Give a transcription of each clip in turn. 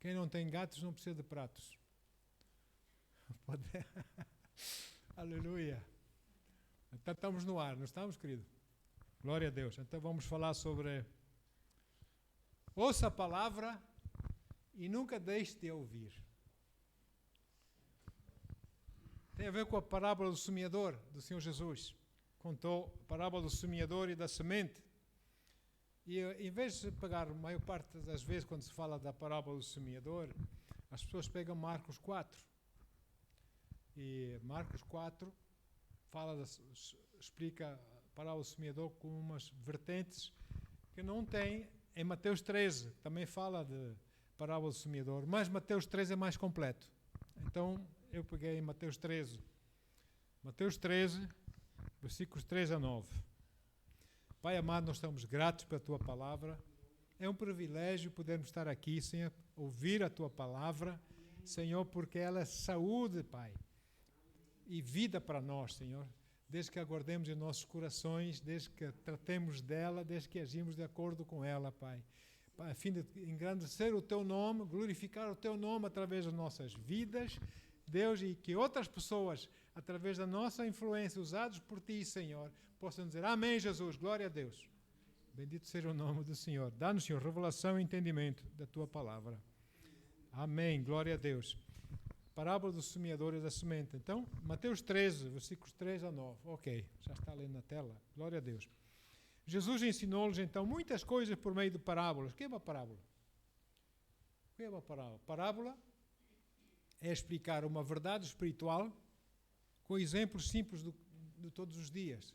Quem não tem gatos não precisa de pratos. Pode... Aleluia. Então estamos no ar, não estamos, querido? Glória a Deus. Então vamos falar sobre... Ouça a palavra e nunca deixe de ouvir. Tem a ver com a parábola do semeador do Senhor Jesus. Contou a parábola do semeador e da semente. E em vez de pegar, a maior parte das vezes, quando se fala da parábola do semeador, as pessoas pegam Marcos 4. E Marcos 4 explica a parábola do semeador com umas vertentes que não tem em Mateus 13. Também fala de parábola do semeador, mas Mateus 13 é mais completo. Então, eu peguei em Mateus 13. Mateus 13, versículos 3 a 9. Pai amado, nós estamos gratos pela Tua palavra. É um privilégio podermos estar aqui, Senhor, ouvir a Tua palavra, Senhor, porque ela é saúde, Pai, e vida para nós, Senhor. Desde que aguardemos em nossos corações, desde que tratemos dela, desde que agimos de acordo com ela, Pai. A fim de engrandecer o Teu nome, glorificar o Teu nome através das nossas vidas, Deus, e que outras pessoas, através da nossa influência, usados por Ti, Senhor, possam dizer, amém, Jesus, glória a Deus. Bendito seja o nome do Senhor. Dá-nos, Senhor, revelação e entendimento da Tua palavra. Amém, glória a Deus. Parábola do semeador e da semente. Então, Mateus 13, versículos 3 a 9. Ok, já está ali na tela. Glória a Deus. Jesus ensinou-lhes, então, muitas coisas por meio de parábolas. O que é uma parábola? O que é uma parábola? Parábola é explicar uma verdade espiritual com exemplos simples de todos os dias,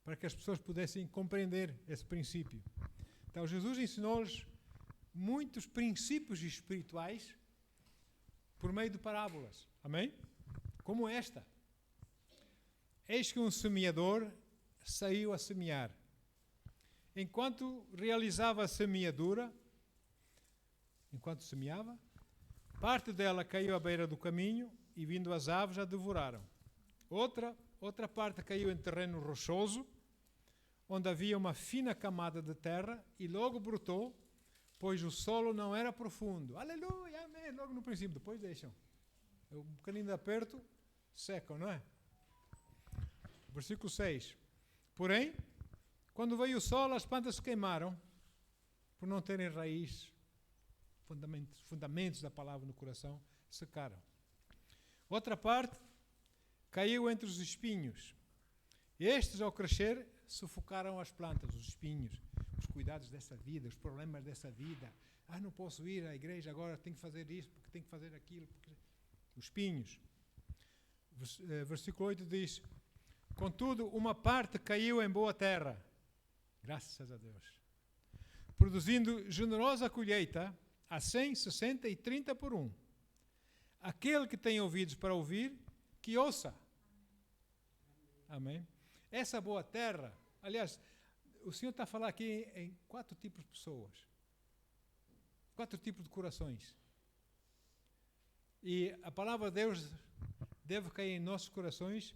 para que as pessoas pudessem compreender esse princípio. Então, Jesus ensinou-lhes muitos princípios espirituais por meio de parábolas. Amém? Como esta. Eis que um semeador saiu a semear. Enquanto realizava a semeadura, enquanto semeava, parte dela caiu à beira do caminho e, vindo as aves, a devoraram. Outra parte caiu em terreno rochoso, onde havia uma fina camada de terra, e logo brotou, pois o solo não era profundo. Aleluia, amém. Logo no princípio, depois deixam. Um bocadinho de aperto, secam, não é? Versículo 6. Porém, quando veio o sol, as plantas se queimaram, por não terem raiz, fundamentos da palavra no coração, secaram. Outra parte caiu entre os espinhos. Estes, ao crescer, sufocaram as plantas, os espinhos, os cuidados dessa vida, os problemas dessa vida. Não posso ir à igreja agora, tenho que fazer isso, porque tenho que fazer aquilo. Os espinhos. Versículo 8 diz, contudo, uma parte caiu em boa terra, graças a Deus, produzindo generosa colheita, a 100, 60 e 30 por 1. Aquele que tem ouvidos para ouvir, que ouça. Amém? Essa boa terra, aliás, o Senhor está a falar aqui em 4 tipos de pessoas. 4 tipos de corações. E a palavra de Deus deve cair em nossos corações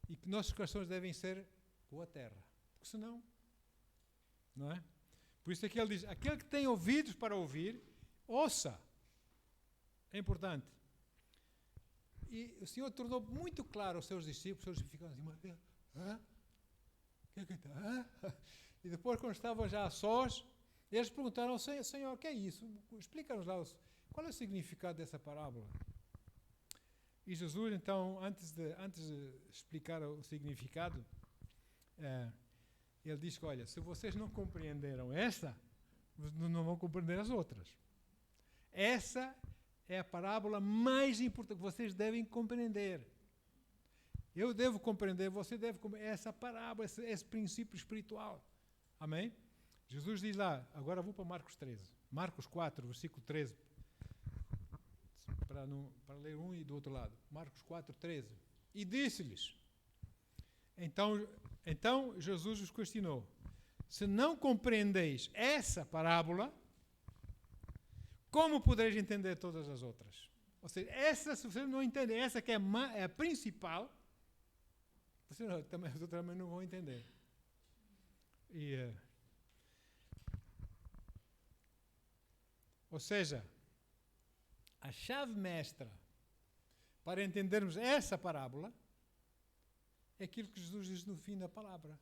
e que nossos corações devem ser boa terra. Porque senão, não é? Por isso é que ele diz, aquele que tem ouvidos para ouvir, ouça. É importante. E o Senhor tornou muito claro aos seus discípulos, ficaram assim, e depois, quando estavam já a sós, eles perguntaram ao Senhor, o que é isso? Explica-nos lá, qual é o significado dessa parábola? E Jesus, então, antes de explicar o significado, ele diz que, olha, se vocês não compreenderam esta, não vão compreender as outras. Essa é a parábola mais importante que vocês devem compreender. Eu devo compreender, você deve compreender essa parábola, esse princípio espiritual. Amém? Jesus diz lá, agora vou para Marcos 13. Marcos 4, versículo 13. Para ler um e do outro lado. Marcos 4, 13. E disse-lhes, então Jesus os questionou, se não compreendeis essa parábola, como podereis entender todas as outras? Ou seja, essa, se vocês não entendem, essa que é a principal, vocês também não vão entender. Ou seja, a chave mestra para entendermos essa parábola é aquilo que Jesus diz no fim da palavra,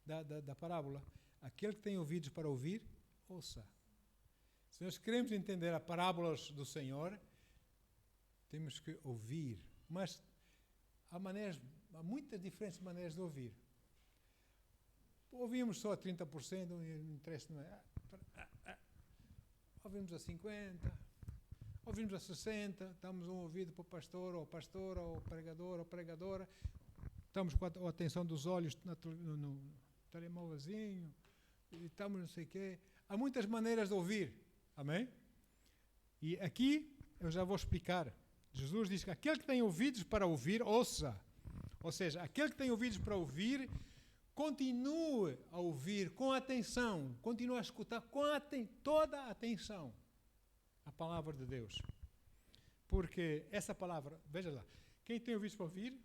da parábola. Aquele que tem ouvidos para ouvir, ouça. Se nós queremos entender a parábolas do Senhor, temos que ouvir. Mas há muitas diferentes maneiras de ouvir. Ouvimos só a 30%, não interessa, não é? Ouvimos a 50%, ouvimos a 60%, damos um ouvido para o pastor, ou pastora, ou pregador, ou pregadora, estamos com a atenção dos olhos no telemóvelzinho, e estamos não sei o quê. Há muitas maneiras de ouvir, amém? E aqui eu já vou explicar. Jesus diz que aquele que tem ouvidos para ouvir, ouça. Ou seja, aquele que tem ouvidos para ouvir, continue a ouvir com atenção, continue a escutar com toda a atenção a palavra de Deus. Porque essa palavra, veja lá, quem tem ouvidos para ouvir,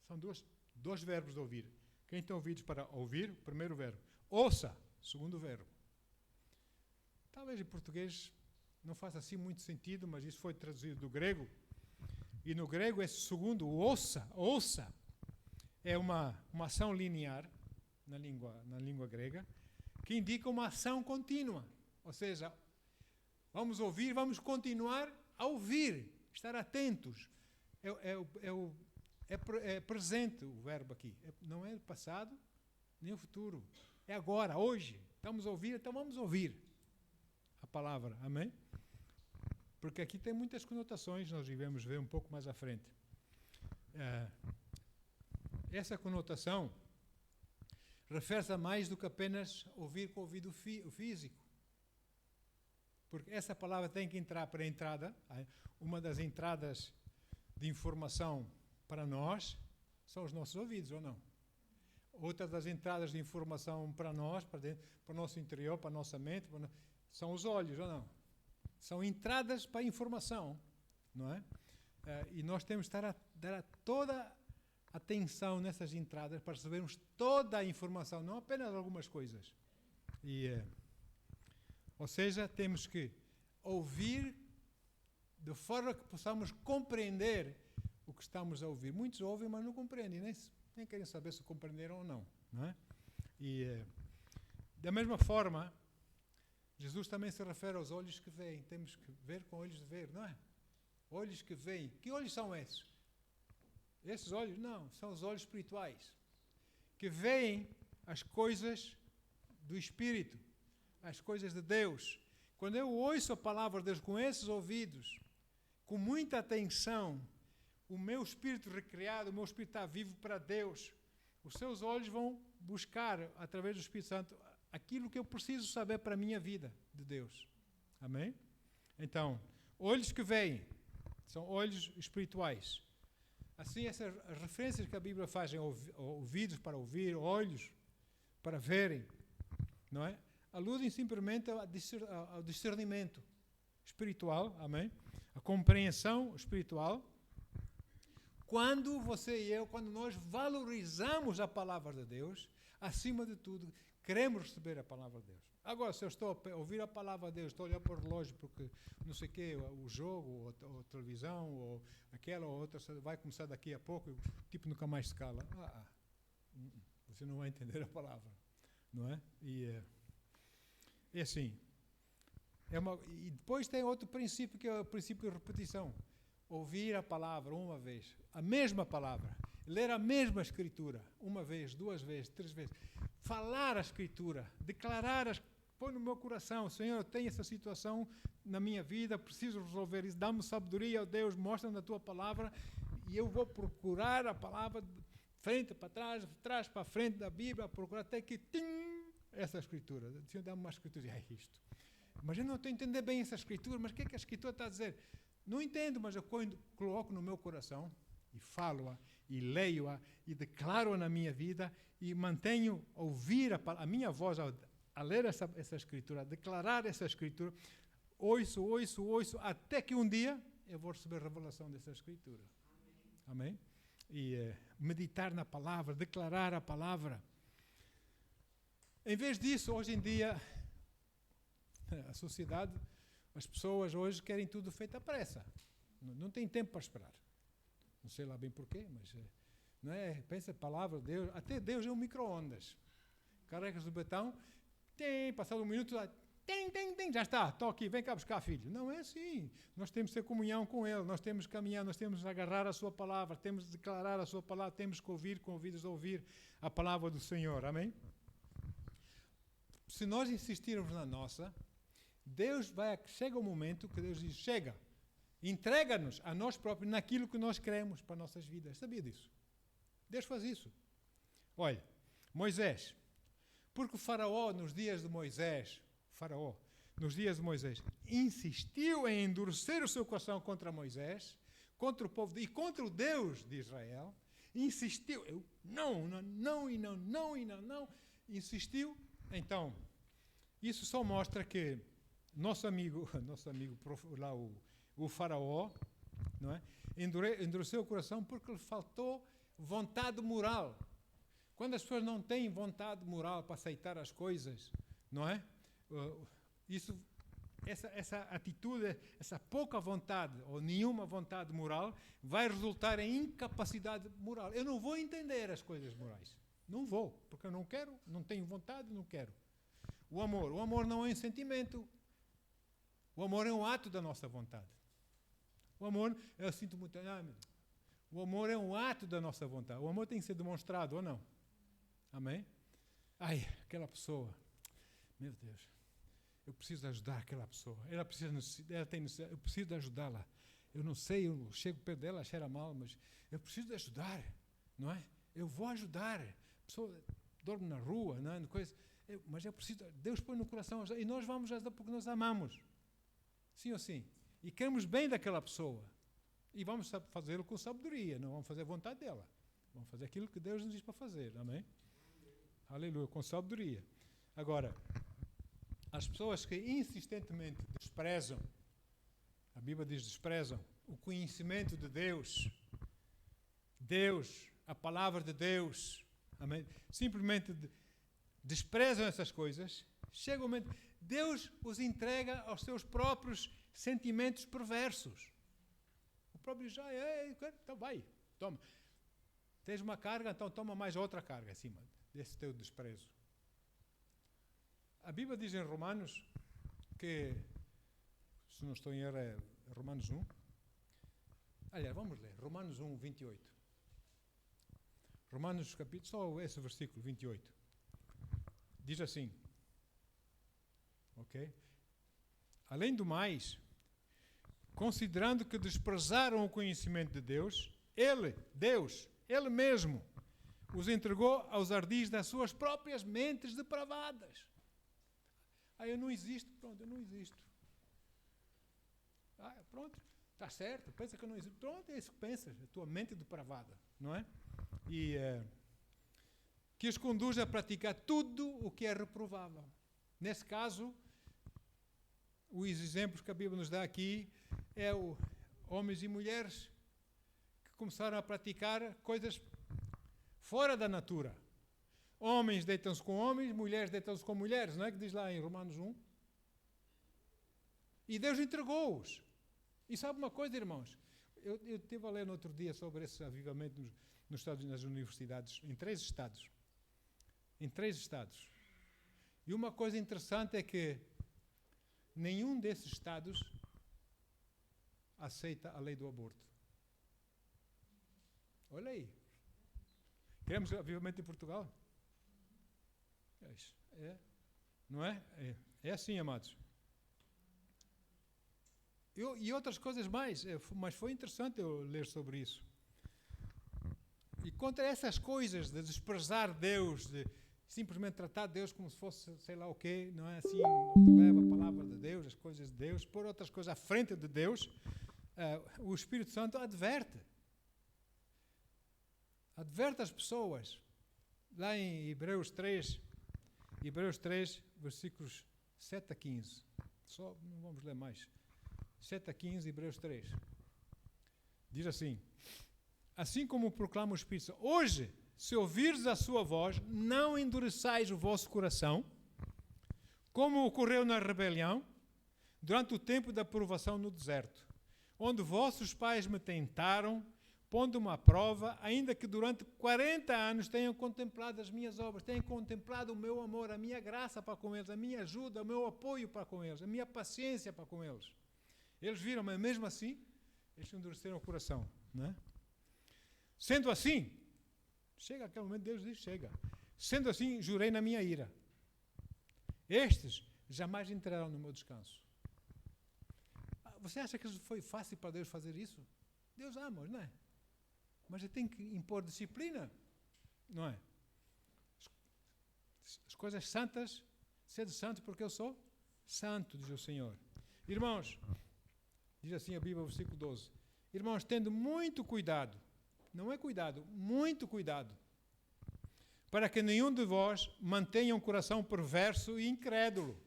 são dois verbos de ouvir. Quem tem ouvidos para ouvir, primeiro verbo. Ouça, segundo verbo. Talvez em português não faça assim muito sentido, mas isso foi traduzido do grego. E no grego esse segundo, ouça, é uma ação linear na língua grega, que indica uma ação contínua. Ou seja, vamos ouvir, vamos continuar a ouvir, estar atentos. É presente o verbo aqui. Não é passado nem o futuro. É agora, hoje. Estamos a ouvir, então vamos ouvir a palavra. Amém? Porque aqui tem muitas conotações, nós devemos ver um pouco mais à frente. Essa conotação refere-se a mais do que apenas ouvir com o ouvido físico. Porque essa palavra tem que entrar para a entrada. Uma das entradas de informação para nós são os nossos ouvidos, ou não? Outra das entradas de informação para nós, para o nosso interior, para a nossa mente, são os olhos, ou não? São entradas para a informação, não é? E nós temos que dar toda atenção nessas entradas para recebermos toda a informação, não apenas algumas coisas. Ou seja, temos que ouvir de forma que possamos compreender o que estamos a ouvir. Muitos ouvem, mas não compreendem, nem querem saber se compreenderam ou não. Não é? Da mesma forma, Jesus também se refere aos olhos que veem. Temos que ver com olhos de ver, não é? Olhos que veem. Que olhos são esses? Esses olhos? Não, são os olhos espirituais, que veem as coisas do Espírito, as coisas de Deus. Quando eu ouço a palavra de Deus com esses ouvidos, com muita atenção, o meu espírito recriado, o meu espírito está vivo para Deus. Os seus olhos vão buscar, através do Espírito Santo, aquilo que eu preciso saber para a minha vida de Deus. Amém? Então, olhos que veem, são olhos espirituais. Assim, essas referências que a Bíblia faz em ouvidos para ouvir, olhos para verem, não é? Aludem simplesmente ao discernimento espiritual, amém? A compreensão espiritual. Quando você e eu, quando nós valorizamos a palavra de Deus, acima de tudo, queremos receber a palavra de Deus. Agora, se eu estou a ouvir a palavra de Deus, estou a olhar para o relógio porque não sei o quê, o jogo, ou a televisão, ou aquela ou outra, vai começar daqui a pouco, tipo nunca mais se cala. Você não vai entender a palavra, não é? E assim. E depois tem outro princípio, que é o princípio de repetição. Ouvir a palavra uma vez, a mesma palavra, ler a mesma escritura, uma vez, duas vezes, três vezes, falar a escritura, declarar, põe no meu coração, Senhor, eu tenho essa situação na minha vida, preciso resolver isso, dá-me sabedoria, ó Deus, mostra na tua palavra, e eu vou procurar a palavra de frente para trás, de trás para frente da Bíblia, procurar até que, essa escritura, Senhor, dá-me uma escritura, e é isto. Mas eu não estou a entender bem essa escritura, mas o que é que a escritura está a dizer? Não entendo, mas eu coloco no meu coração e falo-a, e leio-a, e declaro-a na minha vida, e mantenho a ouvir a minha voz a ler essa escritura, a declarar essa escritura, ouço, até que um dia eu vou receber a revelação dessa escritura. Amém? E meditar na palavra, declarar a palavra. Em vez disso, hoje em dia, a sociedade, As pessoas hoje querem tudo feito à pressa. Não tem tempo para esperar. Não sei lá bem porquê, mas não é? Pensa, a palavra de Deus, até Deus é um micro-ondas. Carregas o botão, passado um minuto, já está, estou aqui, vem cá buscar, filho. Não é assim. Nós temos que ter comunhão com Ele, nós temos que caminhar, nós temos que agarrar a Sua palavra, temos que declarar a Sua palavra, temos que ouvir, com ouvidos a ouvir a palavra do Senhor. Amém? Se nós insistirmos na nossa, chega um momento que Deus diz, chega, entrega-nos a nós próprios naquilo que nós queremos para as nossas vidas. Sabia disso? Deus faz isso. Olha, Moisés, porque o faraó nos dias de Moisés, insistiu em endurecer o seu coração contra Moisés, contra o povo e contra o Deus de Israel, insistiu, não, insistiu. Então, isso só mostra que nosso amigo lá, o faraó, não é? Endureceu o coração porque lhe faltou vontade moral. Quando as pessoas não têm vontade moral para aceitar as coisas, não é? Essa atitude, essa pouca vontade ou nenhuma vontade moral vai resultar em incapacidade moral. Eu não vou entender as coisas morais. Não vou, porque eu não quero, não tenho vontade, não quero. O amor não é um sentimento. O amor é um ato da nossa vontade. O amor, eu sinto muito, o amor é um ato da nossa vontade. O amor tem que ser demonstrado ou não? Amém? Ai, aquela pessoa, meu Deus, eu preciso ajudar aquela pessoa. Ela tem necessidade, eu preciso ajudá-la. Eu não sei, eu chego perto dela, cheira mal, mas eu preciso de ajudar, não é? Eu vou ajudar. A pessoa dorme na rua, não é? Mas eu preciso, Deus põe no coração, e nós vamos ajudar porque nós amamos. Sim ou sim? E queremos bem daquela pessoa. E vamos fazê-lo com sabedoria, não vamos fazer a vontade dela. Vamos fazer aquilo que Deus nos diz para fazer, amém? Aleluia, com sabedoria. Agora, as pessoas que insistentemente desprezam, a Bíblia diz desprezam, o conhecimento de Deus, a palavra de Deus, amém? Simplesmente desprezam essas coisas, chega um momento, Deus os entrega aos seus próprios sentimentos perversos. O próprio já então vai, toma. Tens uma carga, então toma mais outra carga acima desse teu desprezo. A Bíblia diz em Romanos que, se não estou em erro, é Romanos 1. Aliás, vamos ler, Romanos 1, 28. Romanos capítulo, só esse versículo 28. Diz assim, ok? Além do mais, considerando que desprezaram o conhecimento de Deus, Ele mesmo, os entregou aos ardis das suas próprias mentes depravadas. Eu não existo, pronto, eu não existo. Pronto, está certo, pensa que eu não existo. Pronto, é isso que pensas, a tua mente depravada, não é? E que os conduz a praticar tudo o que é reprovável. Nesse caso, os exemplos que a Bíblia nos dá aqui é homens e mulheres que começaram a praticar coisas fora da natura. Homens deitam-se com homens, mulheres deitam-se com mulheres, não é que diz lá em Romanos 1? E Deus entregou-os. E sabe uma coisa, irmãos? Eu estive a ler no outro dia sobre esse avivamento nos Estados Unidos, nas universidades, em 3 estados. Em 3 estados. E uma coisa interessante é que nenhum desses estados aceita a lei do aborto. Olha aí. Queremos avivamento em Portugal? Não é? É assim, amados. E outras coisas mais, mas foi interessante eu ler sobre isso. E contra essas coisas de desprezar Deus, de simplesmente tratar Deus como se fosse sei lá o quê, não é assim, leva a palavra de Deus, as coisas de Deus, pôr outras coisas à frente de Deus, o Espírito Santo adverte as pessoas. Lá em Hebreus 3, versículos 7 a 15. Só, não vamos ler mais. 7 a 15, Hebreus 3. Diz assim: assim como proclama o Espírito, hoje, se ouvires a sua voz, não endureçais o vosso coração, como ocorreu na rebelião, durante o tempo da provação no deserto, onde vossos pais me tentaram, pondo-me à prova, ainda que durante 40 anos tenham contemplado as minhas obras, tenham contemplado o meu amor, a minha graça para com eles, a minha ajuda, o meu apoio para com eles, a minha paciência para com eles. Eles viram, mas mesmo assim, eles endureceram o coração. Não é? Sendo assim, chega aquele momento, Deus diz, chega. Sendo assim, jurei na minha ira. Estes jamais entrarão no meu descanso. Você acha que foi fácil para Deus fazer isso? Deus ama, não é? Mas ele tem que impor disciplina, não é? As coisas santas, sede santo porque eu sou santo, diz o Senhor. Irmãos, diz assim a Bíblia, versículo 12. Irmãos, tendo muito cuidado, não é cuidado, muito cuidado, para que nenhum de vós mantenha um coração perverso e incrédulo,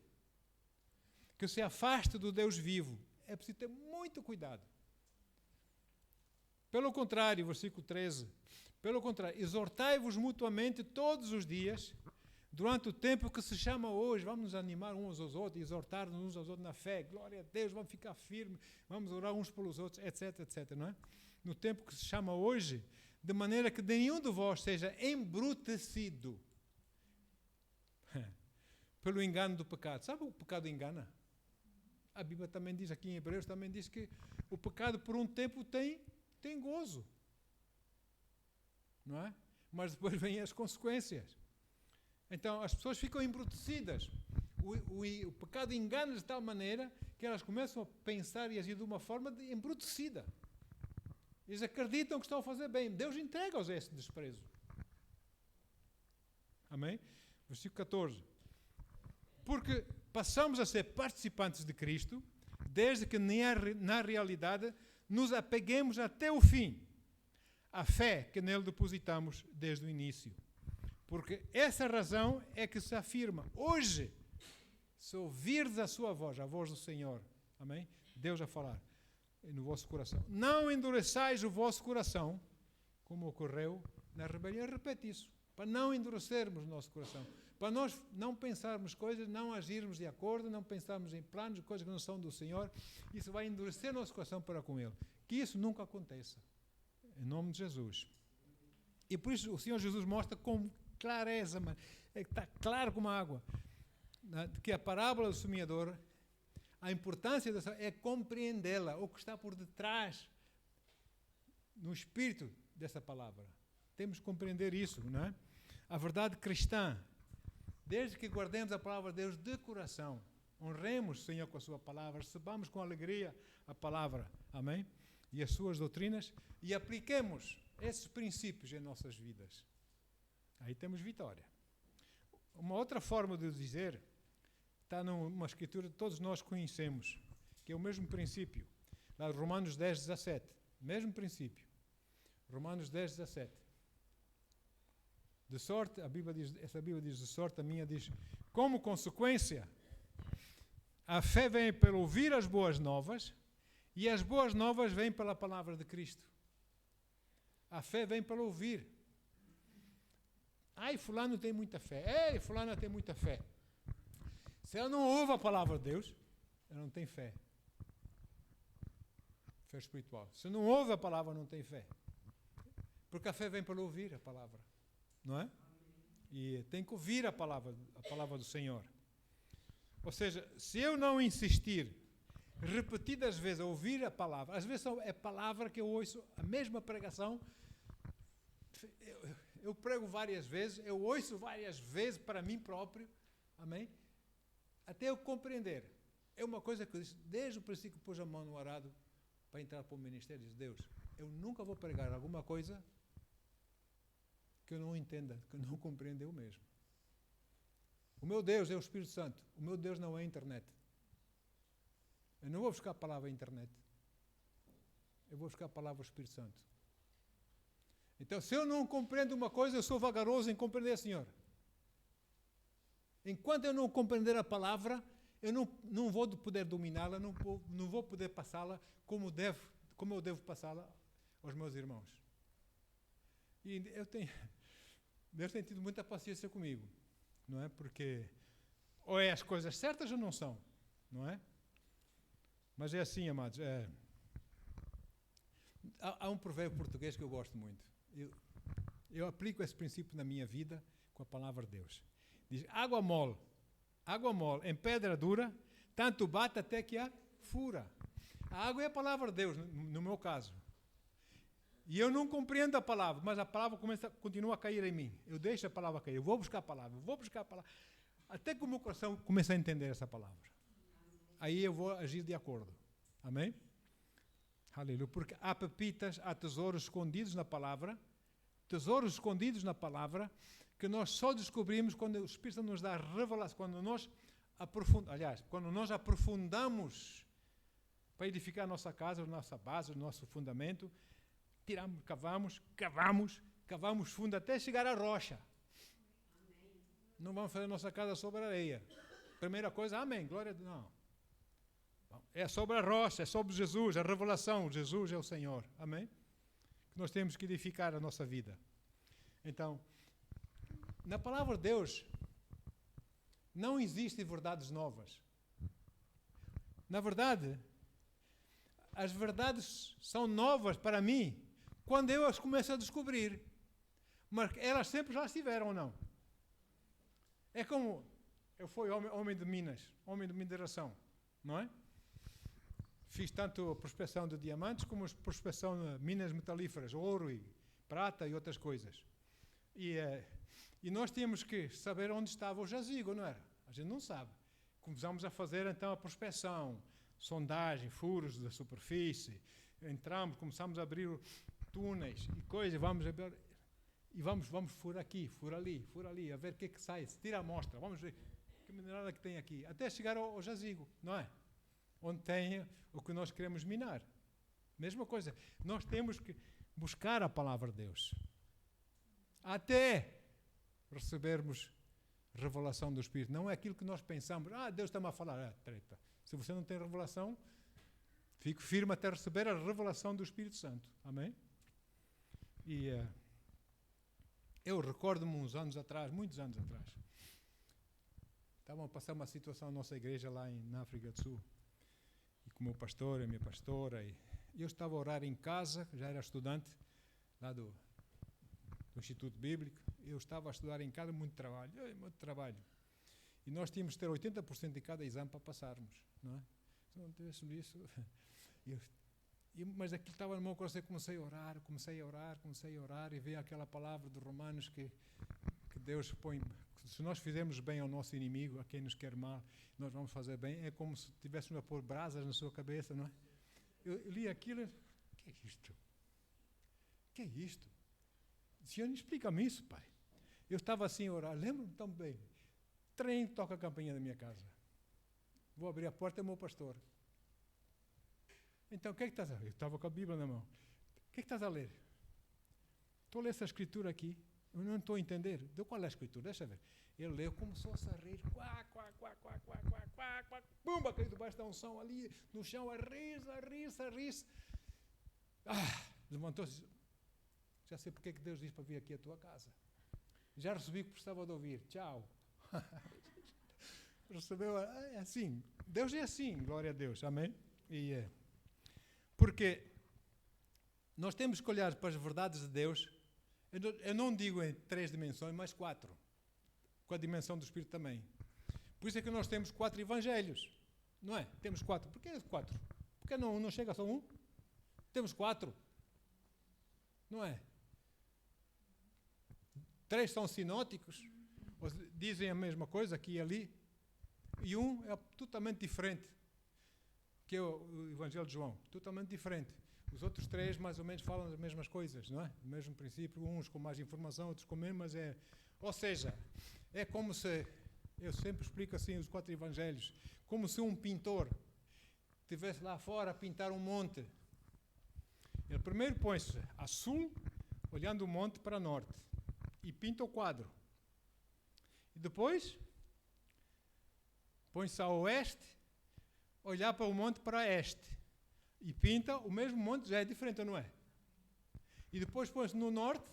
que se afaste do Deus vivo. É preciso ter muito cuidado. Pelo contrário, versículo 13, pelo contrário, exortai-vos mutuamente todos os dias, durante o tempo que se chama hoje, vamos nos animar uns aos outros, exortar-nos uns aos outros na fé, glória a Deus, vamos ficar firmes, vamos orar uns pelos outros, etc, etc, não é? No tempo que se chama hoje, de maneira que nenhum de vós seja embrutecido pelo engano do pecado. Sabe o pecado engana? A Bíblia também diz, aqui em Hebreus, também diz que o pecado por um tempo tem gozo, não é? Mas depois vêm as consequências. Então as pessoas ficam embrutecidas. O pecado engana de tal maneira que elas começam a pensar e agir de uma forma embrutecida. Eles acreditam que estão a fazer bem. Deus entrega-os a esse desprezo. Amém? Versículo 14. Porque passamos a ser participantes de Cristo, desde que na realidade nos apeguemos até o fim, à fé que nele depositamos desde o início. Porque essa razão é que se afirma, hoje, se ouvirdes a sua voz, a voz do Senhor, amém? Deus a falar no vosso coração. Não endureçais o vosso coração, como ocorreu na rebelião. Repete isso, para não endurecermos o nosso coração. Para nós não pensarmos coisas, não agirmos de acordo, não pensarmos em planos, coisas que não são do Senhor, isso vai endurecer o nosso coração para com Ele. Que isso nunca aconteça. Em nome de Jesus. E por isso o Senhor Jesus mostra com clareza, está claro como a água, que a parábola do semeador, a importância dessa é compreendê-la, o que está por detrás, no espírito dessa palavra. Temos que compreender isso, não é? A verdade cristã, desde que guardemos a palavra de Deus de coração, honremos o Senhor com a sua palavra, recebamos com alegria a palavra, amém? E as suas doutrinas, e apliquemos esses princípios em nossas vidas. Aí temos vitória. Uma outra forma de dizer, está numa escritura que todos nós conhecemos, que é o mesmo princípio. Lá Romanos 10, 17. Mesmo princípio. Romanos 10, 17. De sorte, essa Bíblia diz de sorte, a minha diz, como consequência, a fé vem pelo ouvir as boas novas, e as boas novas vêm pela palavra de Cristo. A fé vem pelo ouvir. Ai, fulano tem muita fé. Ei, fulana tem muita fé. Se ela não ouve a palavra de Deus, ela não tem fé. Fé espiritual. Se não ouve a palavra, não tem fé. Porque a fé vem pelo ouvir a palavra. Não é? E tem que ouvir a palavra do Senhor. Ou seja, se eu não insistir repetidas vezes a ouvir a palavra, às vezes é palavra que eu ouço, a mesma pregação, eu prego várias vezes, eu ouço várias vezes para mim próprio, amém? Até eu compreender. É uma coisa que eu disse, desde o princípio que pus a mão no arado para entrar para o ministério, diz, Deus, eu nunca vou pregar alguma coisa que eu não entenda, que eu não compreenda eu mesmo. O meu Deus é o Espírito Santo, o meu Deus não é a internet. Eu não vou buscar a palavra internet. Eu vou buscar a palavra Espírito Santo. Então, se eu não compreendo uma coisa, eu sou vagaroso em compreender, Senhor. Enquanto eu não compreender a palavra, eu não vou poder dominá-la, não vou poder passá-la como eu devo passá-la aos meus irmãos. E Deus tem tido muita paciência comigo, não é? Porque ou é as coisas certas ou não são, não é? Mas é assim, amados. Há um provérbio português que eu gosto muito. Eu aplico esse princípio na minha vida com a palavra de Deus. Diz, água mole em pedra dura, tanto bate até que a fura. A água é a palavra de Deus, no meu caso. E eu não compreendo a palavra, mas a palavra continua a cair em mim. Eu deixo a palavra cair, eu vou buscar a palavra, até que o meu coração começa a entender essa palavra. Aí eu vou agir de acordo. Amém? Aleluia. Porque há pepitas, há tesouros escondidos na palavra, que nós só descobrimos quando o Espírito nos dá revelação, quando nós aprofundamos para edificar a nossa casa, a nossa base, o nosso fundamento, cavamos fundo até chegar à rocha. Amém. Não vamos fazer a nossa casa sobre a areia. Primeira coisa, amém, glória a Deus. Não. É sobre a rocha, é sobre Jesus, a revelação, Jesus é o Senhor. Amém? Que nós temos que edificar a nossa vida. Então, na palavra de Deus, não existem verdades novas. Na verdade, as verdades são novas para mim quando eu as começo a descobrir. Mas elas sempre já estiveram ou não? É como eu fui homem de minas, homem de mineração, não é? Fiz tanto a prospecção de diamantes como a prospecção de minas metalíferas, ouro e prata e outras coisas. E nós tínhamos que saber onde estava o jazigo, não era? A gente não sabe. Começamos a fazer então a prospecção, sondagem, furos da superfície. Começamos a abrir túneis e coisas, vamos furar aqui, furar ali, a ver o que sai, se tira a amostra, vamos ver que mineral que tem aqui, até chegar ao jazigo, não é? Onde tem o que nós queremos minar. Mesma coisa, nós temos que buscar a palavra de Deus até recebermos revelação do Espírito. Não é aquilo que nós pensamos, Deus está-me a falar, treta. Se você não tem revelação, fique firme até receber a revelação do Espírito Santo. Amém? E eu recordo-me muitos anos atrás, estavam a passar uma situação na nossa igreja lá na África do Sul. E com o meu pastor, a minha pastora, e eu estava a orar em casa, já era estudante lá do Instituto Bíblico, eu estava a estudar em casa, muito trabalho. E nós tínhamos que ter 80% de cada exame para passarmos, não é? Se não tivéssemos isso... mas aquilo estava no meu coração, eu comecei a orar, e veio aquela palavra de Romanos que Deus põe... Se nós fizermos bem ao nosso inimigo, a quem nos quer mal, nós vamos fazer bem. É como se tivéssemos a pôr brasas na sua cabeça, não é? Eu li aquilo, que é isto? Senhor, explica-me isso, Pai. Eu estava assim a orar, lembro-me tão bem. Trem toca a campainha da minha casa. Vou abrir a porta, é o meu pastor. Então, o que é que estás a ler? Eu estava com a Bíblia na mão. O que é que estás a ler? Estou a ler essa escritura aqui. Eu não estou a entender. Deu qual é a escritura? Deixa eu ver. Ele leu, começou-se a rir. Pumba, caiu debaixo da unção ali, no chão, a rir-se. Levantou-se. Já sei porque é que Deus diz para vir aqui à tua casa. Já recebi o que precisava de ouvir. Tchau. Recebeu, é assim. Deus é assim, glória a Deus. Amém? Porque nós temos que olhar para as verdades de Deus. Eu não digo em 3 dimensões, mas 4. Com a dimensão do Espírito também. Por isso é que nós temos 4 evangelhos. Não é? Temos 4. Por que 4? Porque não chega só um? Temos 4. Não é? 3 são sinóticos, dizem a mesma coisa aqui e ali, e um é totalmente diferente, que é o Evangelho de João, totalmente diferente. Os outros 3 mais ou menos falam as mesmas coisas, não é? O mesmo princípio, uns com mais informação, outros com menos, mas ou seja, é como se, eu sempre explico assim os 4 evangelhos, como se um pintor estivesse lá fora a pintar um monte. Ele primeiro põe-se a sul, olhando o monte para norte, e pinta o quadro. E depois põe-se a oeste, olhar para o monte para este, e pinta o mesmo monte, já é diferente, não é? E depois põe-se no norte,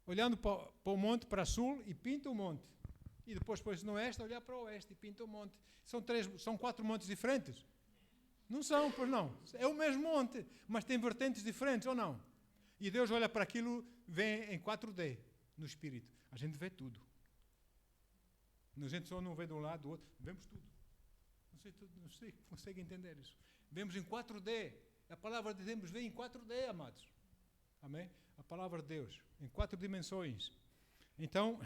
olhando para o monte para sul, e pinta o monte. E depois põe-se no oeste, olhar para o oeste, e pinta o monte. São 4 montes diferentes. Não são, pois não. É o mesmo monte, mas tem vertentes diferentes, ou não? E Deus olha para aquilo, vê em 4D, no Espírito. A gente vê tudo. A gente só não vê de um lado do outro, vemos tudo. Não sei se consegue entender isso. Vemos em 4D. A palavra de Deus vem em 4D, amados. Amém? A palavra de Deus, em 4 dimensões. Então,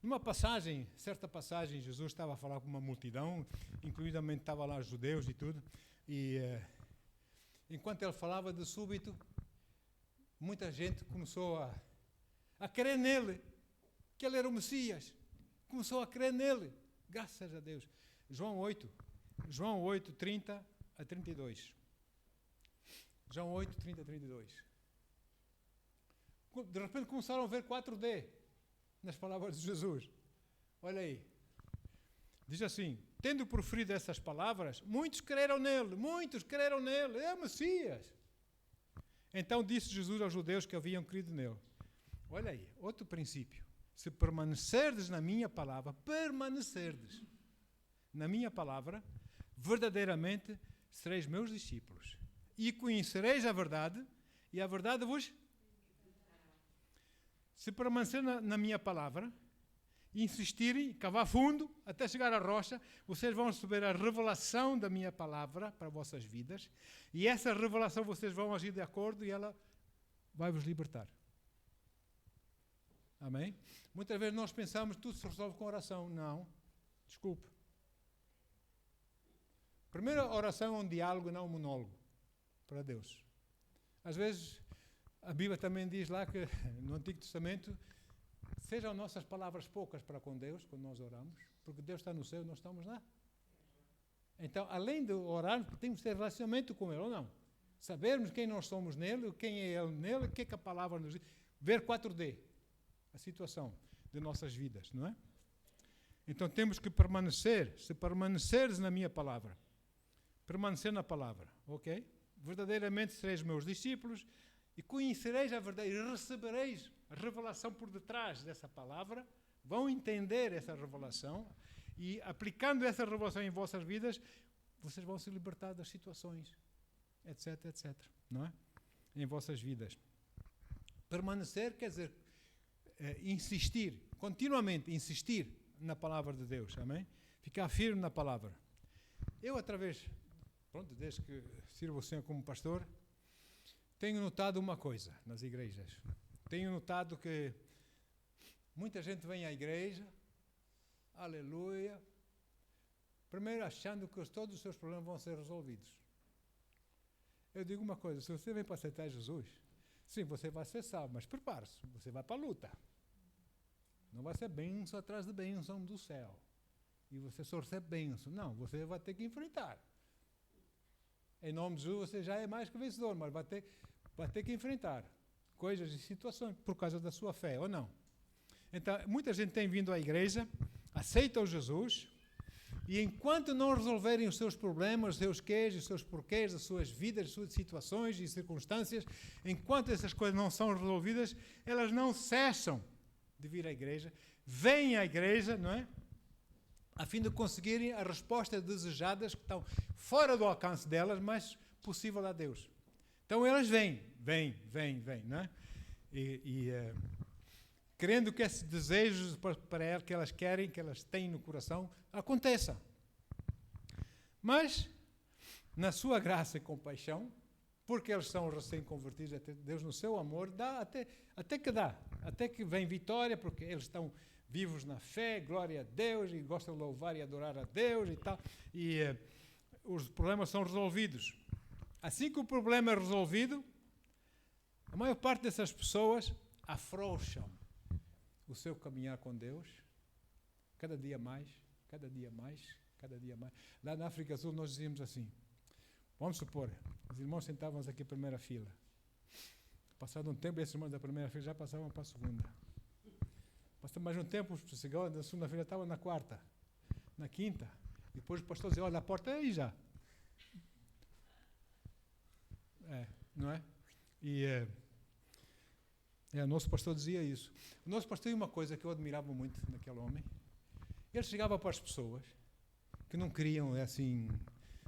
numa passagem, certa passagem, Jesus estava a falar com uma multidão, incluidamente estava lá os judeus e tudo, e enquanto ele falava, de súbito, muita gente começou a crer nele, que ele era o Messias. Começou a crer nele, graças a Deus. João 8, 30 a 32. João 8, 30 a 32. De repente começaram a ver 4D nas palavras de Jesus. Olha aí. Diz assim: tendo proferido essas palavras, muitos creram nele, é o Messias. Então disse Jesus aos judeus que haviam crido nele. Olha aí, outro princípio. Se permanecerdes na minha palavra, verdadeiramente sereis meus discípulos. E conhecereis a verdade, e a verdade vos... Se permanecer na minha palavra, insistirem, cavar fundo, até chegar à rocha, vocês vão receber a revelação da minha palavra para vossas vidas, e essa revelação vocês vão agir de acordo e ela vai vos libertar. Amém? Muitas vezes nós pensamos que tudo se resolve com oração. Não. Desculpe. Primeira oração é um diálogo, não um monólogo para Deus. Às vezes, a Bíblia também diz lá que, no Antigo Testamento, sejam nossas palavras poucas para com Deus, quando nós oramos, porque Deus está no céu e nós estamos lá. Então, além de orar, temos que ter relacionamento com Ele, ou não? Sabermos quem nós somos nele, quem é Ele nele, o que é que a palavra nos diz. Ver 4D, a situação de nossas vidas, não é? Então, temos que permanecer, se permaneceres na minha palavra, permanecer na palavra, ok? Verdadeiramente sereis meus discípulos e conhecereis a verdade e recebereis a revelação por detrás dessa palavra, vão entender essa revelação e aplicando essa revelação em vossas vidas, vocês vão se libertar das situações, etc, etc, não é? Em vossas vidas. Permanecer quer dizer insistir, continuamente insistir na palavra de Deus, amém? Ficar firme na palavra. Eu, desde que sirvo o Senhor como pastor, tenho notado uma coisa nas igrejas. Tenho notado que muita gente vem à igreja, aleluia, primeiro achando que todos os seus problemas vão ser resolvidos. Eu digo uma coisa, se você vem para aceitar Jesus, sim, você vai ser salvo, mas prepare-se, você vai para a luta. Não vai ser bênção atrás de bênção do céu. E você só recebe bênção. Não, você vai ter que enfrentar. Em nome de Jesus você já é mais que vencedor, mas vai ter que enfrentar coisas e situações por causa da sua fé, ou não? Então, muita gente tem vindo à igreja, aceita o Jesus, e enquanto não resolverem os seus problemas, os seus quês, os seus porquês, as suas vidas, as suas situações e circunstâncias, enquanto essas coisas não são resolvidas, elas não cessam de vir à igreja, vêm à igreja, não é? A fim de conseguirem as respostas desejadas que estão fora do alcance delas, mas possível a Deus. Então elas vêm, não é? Querendo que esses desejos para elas, que elas querem, que elas têm no coração, aconteça. Mas, na sua graça e compaixão, porque eles são recém-convertidos, Deus no seu amor, dá até que vem vitória, porque eles estão vivos na fé, glória a Deus, e gostam de louvar e adorar a Deus e tal, e os problemas são resolvidos. Assim que o problema é resolvido, a maior parte dessas pessoas afrouxam o seu caminhar com Deus, cada dia mais. Lá na África do Sul nós dizíamos assim, vamos supor, os irmãos sentavam-se aqui na primeira fila. Passado um tempo, esses irmãos da primeira fila já passavam para a segunda. Passado mais um tempo, os ciganos da segunda fila estavam na quarta, na quinta. Depois o pastor dizia, olha, a porta é aí já. Não é? E o nosso pastor dizia isso. O nosso pastor tinha uma coisa que eu admirava muito naquele homem. Ele chegava para as pessoas que não queriam,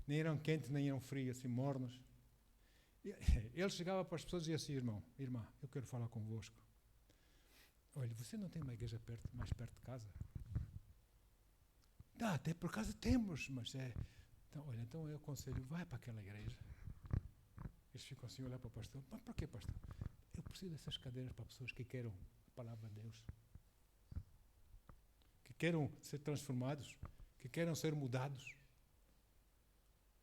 nem eram quentes, nem eram frios, assim, mornos. Ele chegava para as pessoas e dizia assim: irmã, eu quero falar convosco. Olha, você não tem uma igreja mais perto de casa? Até por casa temos, mas é... Então eu aconselho, vai para aquela igreja. Eles ficam assim a olhar para o pastor. Mas por que, pastor? Eu preciso dessas cadeiras para pessoas que queiram a palavra de Deus. Que queiram ser transformados. Que queiram ser mudados.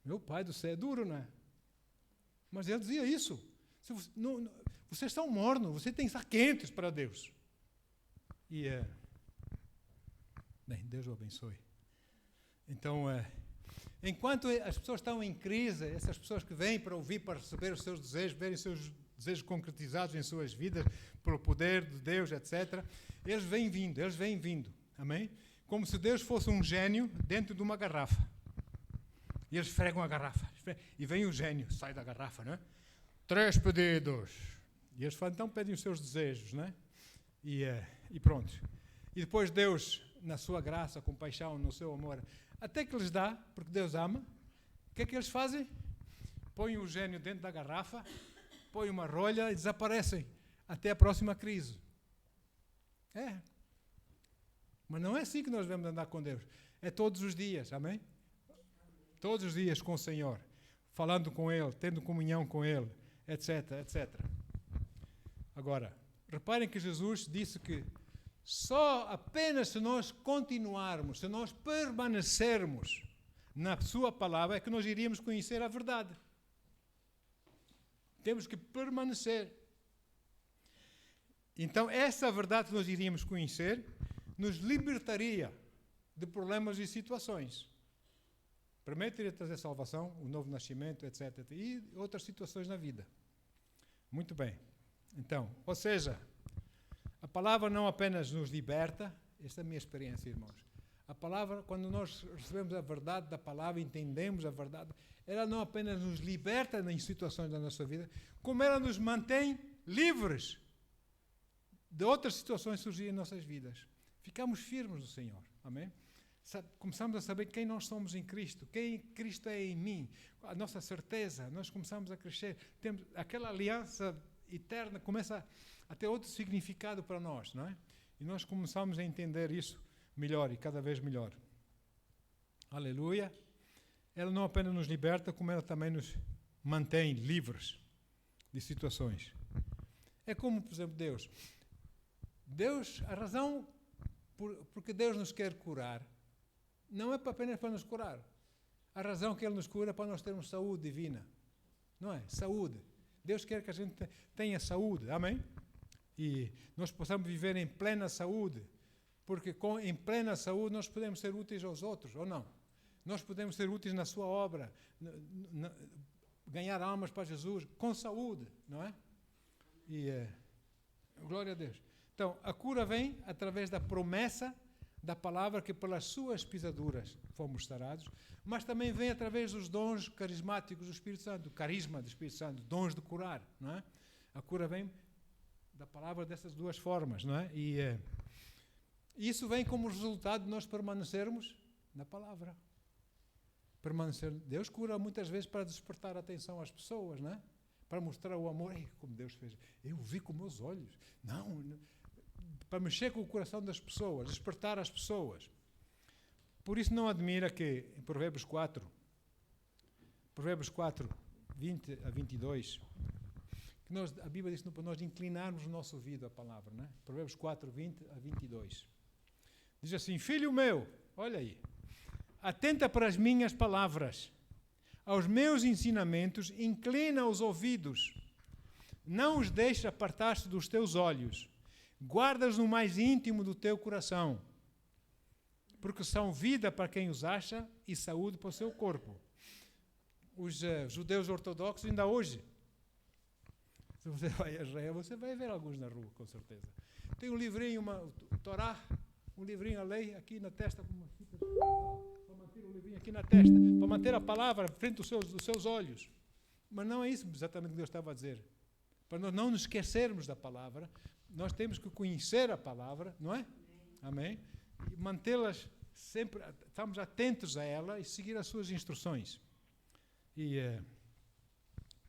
Meu pai do céu, é duro, não é? Mas ele dizia isso. Vocês estão mornos, vocês têm que estar quentes para Deus. E bem, Deus o abençoe. Então, enquanto as pessoas estão em crise, essas pessoas que vêm para ouvir, para receber os seus desejos, verem os seus desejos concretizados em suas vidas, pelo poder de Deus, etc., eles vêm vindo. Amém? Como se Deus fosse um gênio dentro de uma garrafa. E eles esfregam a garrafa. E vem o gênio, sai da garrafa, não é? 3 pedidos. E eles falam, então pedem os seus desejos, não é? E pronto. E depois Deus, na sua graça, compaixão, no seu amor, até que lhes dá, porque Deus ama, o que é que eles fazem? Põem o gênio dentro da garrafa, põem uma rolha e desaparecem até a próxima crise. Mas não é assim que nós devemos andar com Deus. É todos os dias, amém? Todos os dias com o Senhor, falando com Ele, tendo comunhão com Ele, etc, etc. Agora, reparem que Jesus disse que só apenas se nós continuarmos, se nós permanecermos na sua palavra, é que nós iríamos conhecer a verdade. Temos que permanecer. Então, essa verdade que nós iríamos conhecer nos libertaria de problemas e situações. Primeiro teria de trazer salvação, o novo nascimento, etc. E outras situações na vida. Muito bem. Então, ou seja, a palavra não apenas nos liberta, esta é a minha experiência, irmãos. A palavra, quando nós recebemos a verdade da palavra, entendemos a verdade, ela não apenas nos liberta em situações da nossa vida, como ela nos mantém livres de outras situações que surgirem em nossas vidas. Ficamos firmes no Senhor. Amém? Começamos a saber quem nós somos em Cristo, quem Cristo é em mim, a nossa certeza, nós começamos a crescer, temos aquela aliança eterna, começa a ter outro significado para nós, não é? E nós começamos a entender isso melhor e cada vez melhor. Aleluia! Ela não apenas nos liberta, como ela também nos mantém livres de situações. É como, por exemplo, Deus, a razão porque Deus nos quer curar, não é apenas para nos curar. A razão que Ele nos cura é para nós termos saúde divina. Não é? Saúde. Deus quer que a gente tenha saúde. Amém? E nós possamos viver em plena saúde. Porque em plena saúde nós podemos ser úteis aos outros, ou não? Nós podemos ser úteis na sua obra, ganhar almas para Jesus, com saúde, não é? E glória a Deus. Então, a cura vem através da promessa da palavra que pelas suas pisaduras fomos sarados, mas também vem através dos dons carismáticos do Espírito Santo, do carisma do Espírito Santo, dons de curar, não é? A cura vem da palavra dessas duas formas, não é? E isso vem como resultado de nós permanecermos na palavra. Deus cura muitas vezes para despertar a atenção às pessoas, não é? Para mostrar o amor, como Deus fez. Eu vi com meus olhos. Não, para mexer com o coração das pessoas, despertar as pessoas. Por isso não admira que em Provérbios 4, 20 a 22, que a Bíblia diz para nós inclinarmos o nosso ouvido à palavra, não é? Provérbios 4, 20 a 22. Diz assim: filho meu, olha aí, atenta para as minhas palavras, aos meus ensinamentos, inclina os ouvidos, não os deixe apartar-se dos teus olhos, guarda-os no mais íntimo do teu coração, porque são vida para quem os acha e saúde para o seu corpo. Os judeus ortodoxos ainda hoje, se você vai a Israel, você vai ver alguns na rua, com certeza. Tem um livrinho, o Torá, um livrinho, a lei, aqui na testa, para manter o livrinho aqui na testa, para manter a palavra frente dos seus olhos. Mas não é isso exatamente que Deus estava a dizer. Para nós não nos esquecermos da palavra, nós temos que conhecer a palavra, não é? Amém? E mantê-las sempre, estamos atentos a ela e seguir as suas instruções. E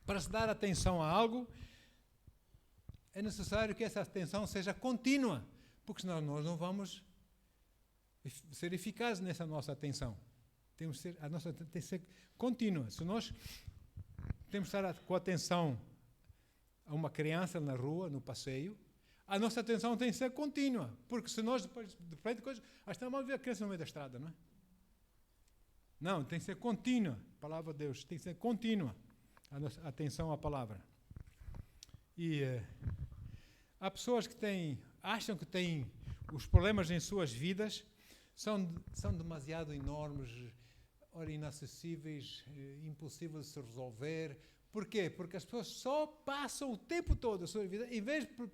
para se dar atenção a algo, é necessário que essa atenção seja contínua, porque senão nós não vamos ser eficazes nessa nossa atenção. A nossa atenção tem que ser contínua. Se nós temos que estar com atenção a uma criança na rua, no passeio, a nossa atenção tem que ser contínua, porque se nós depois de frente coisas, vamos ver a criança no meio da estrada, não é? Não, tem que ser contínua. A palavra de Deus tem que ser contínua. A nossa atenção à palavra. E há pessoas que acham que têm os problemas em suas vidas são demasiado enormes, inacessíveis, impossíveis de se resolver. Por quê? Porque as pessoas só passam o tempo todo da sua vida, em vez de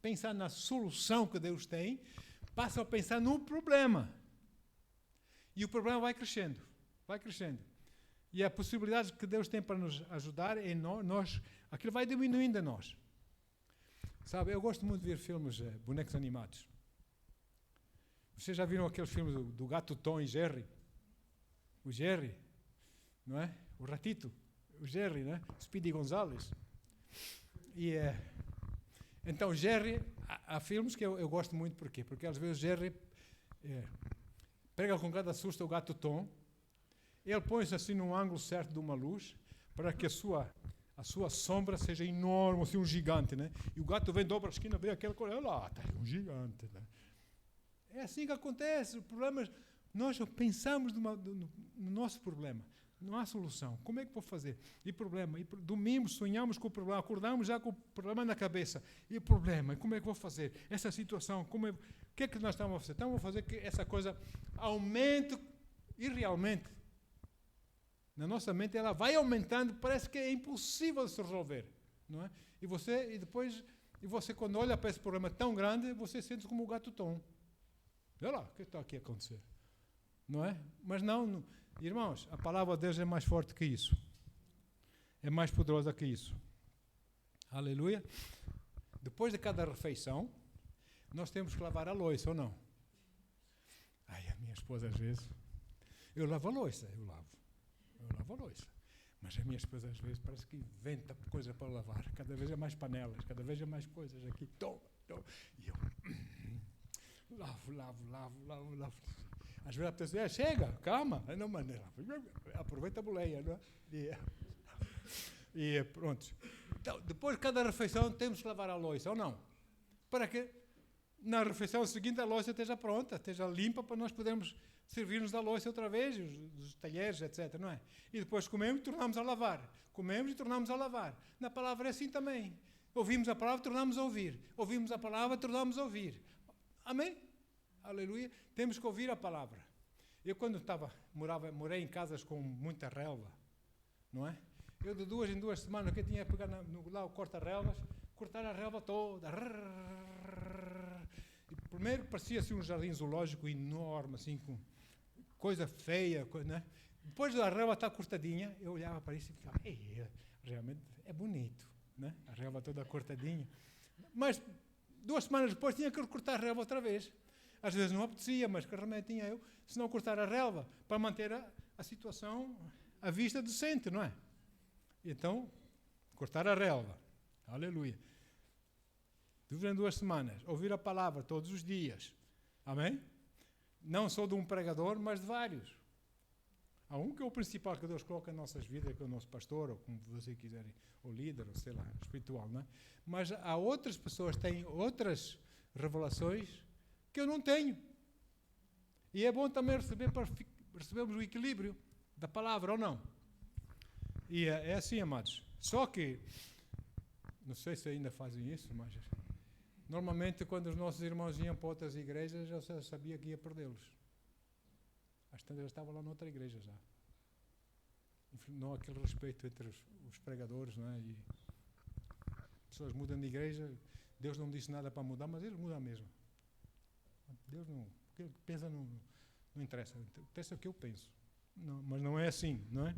pensar na solução que Deus tem, passam a pensar no problema. E o problema vai crescendo, vai crescendo. E a possibilidade que Deus tem para nos ajudar, aquilo vai diminuindo a nós. Sabe, eu gosto muito de ver filmes, bonecos animados. Vocês já viram aqueles filmes do Gato Tom e Jerry? O Jerry, não é? O ratito, o Jerry, não é? Speedy Gonzales. E então, Jerry, há filmes que eu gosto muito, por quê? Porque às vezes Jerry pega com cada susto o Gato Tom, ele põe-se assim num ângulo certo de uma luz, para que a sua sombra seja enorme, assim um gigante, né? E o gato vem, dobra a esquina, vê aquela coisa, olha lá, está um gigante, né? É assim que acontece. O problema, nós pensamos no nosso problema, não há solução. Como é que vou fazer? E problema, dormimos, sonhamos com o problema, acordamos já com o problema na cabeça. E o problema, como é que vou fazer? Essa situação, o que é que nós estamos a fazer? Estamos a fazer que essa coisa aumente irrealmente. Na nossa mente ela vai aumentando, parece que é impossível de se resolver, não é? E você quando olha para esse problema tão grande, você sente como o Gato Tom. Olha lá, o que está aqui a acontecer? Não é? Mas não, irmãos, a palavra de Deus é mais forte que isso. É mais poderosa que isso. Aleluia. Depois de cada refeição, nós temos que lavar a louça, ou não? Ai, a minha esposa às vezes, eu lavo a louça. Mas a minha esposa às vezes parece que inventa coisa para lavar. Cada vez é mais panelas, cada vez é mais coisas aqui. E eu lavo. Às vezes a pessoa diz, chega, calma. Não, maneira. Aproveita a boleia, não é? E pronto. Então, depois de cada refeição temos que lavar a louça, ou não? Para que na refeição seguinte a louça esteja pronta, esteja limpa para nós podermos servir-nos da louça outra vez, dos talheres, etc., não é? E depois comemos e tornamos a lavar. Comemos e tornamos a lavar. Na palavra é assim também. Ouvimos a palavra, tornamos a ouvir. Ouvimos a palavra, tornamos a ouvir. Amém? Aleluia. Temos que ouvir a palavra. Eu quando morei em casas com muita relva, não é? Eu de 2 em 2 semanas que eu tinha que pegar lá o corta-relvas, cortar a relva toda. E primeiro parecia assim um jardim zoológico enorme, assim com coisa feia, né? Depois da relva estar cortadinha, eu olhava para isso e ficava, realmente é bonito, né? A relva toda cortadinha. Mas 2 semanas depois tinha que cortar a relva outra vez. Às vezes não apetecia, mas que remédio tinha eu, se não cortar a relva, para manter a situação, a vista decente, não é? Então, cortar a relva. Aleluia. Durante 2 semanas, ouvir a palavra todos os dias. Amém? Não só de um pregador, mas de vários. Há um que é o principal que Deus coloca em nossas vidas, que é o nosso pastor, ou como vocês quiserem, ou líder, ou sei lá, espiritual, não é? Mas há outras pessoas que têm outras revelações que eu não tenho. E é bom também recebermos o equilíbrio da palavra, ou não? E é assim, amados. Só que, não sei se ainda fazem isso, mas normalmente quando os nossos irmãos iam para outras igrejas, eu já sabia que ia perdê-los. Às tantas eu estava lá noutra igreja já. Não há aquele respeito entre os pregadores, não é? E pessoas mudam de igreja, Deus não disse nada para mudar, mas eles mudam mesmo. Deus não, o que ele pensa não interessa, interessa o que eu penso. Não, mas não é assim, não é?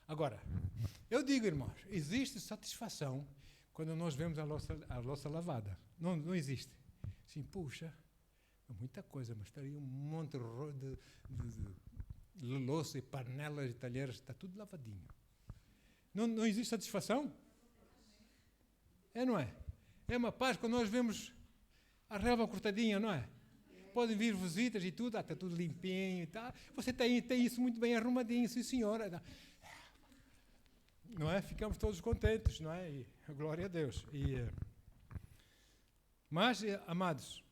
Agora, eu digo, irmãos, existe satisfação quando nós vemos a louça lavada. Não existe. Sim, puxa, é muita coisa, mas estaria um monte louça e panelas e talheres, está tudo lavadinho. Não existe satisfação? É, não é? É uma paz quando nós vemos a relva cortadinha, não é? Podem vir visitas e tudo, está tudo limpinho e tal. Você tem isso muito bem arrumadinho, sim senhora. Não é? Ficamos todos contentes, não é? E, glória a Deus. Mas, amados,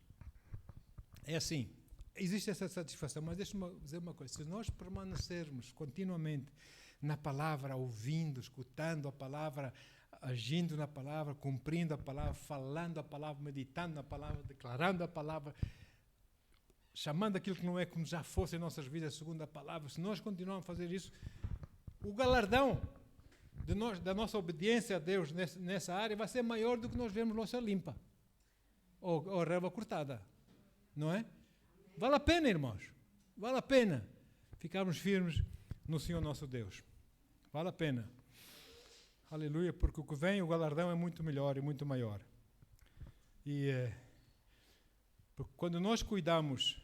é assim, existe essa satisfação, mas deixa-me dizer uma coisa, se nós permanecermos continuamente na palavra, ouvindo, escutando a palavra, agindo na palavra, cumprindo a palavra, falando a palavra, meditando na palavra, declarando a palavra, chamando aquilo que não é como já fosse em nossas vidas, segundo a palavra, se nós continuarmos a fazer isso, o galardão da nossa obediência a Deus nessa área vai ser maior do que nós vemos louça limpa ou relva cortada, não é? Vale a pena, irmãos, vale a pena ficarmos firmes no Senhor nosso Deus, vale a pena, aleluia, porque o que vem, o galardão é muito melhor e muito maior. Porque quando nós cuidamos,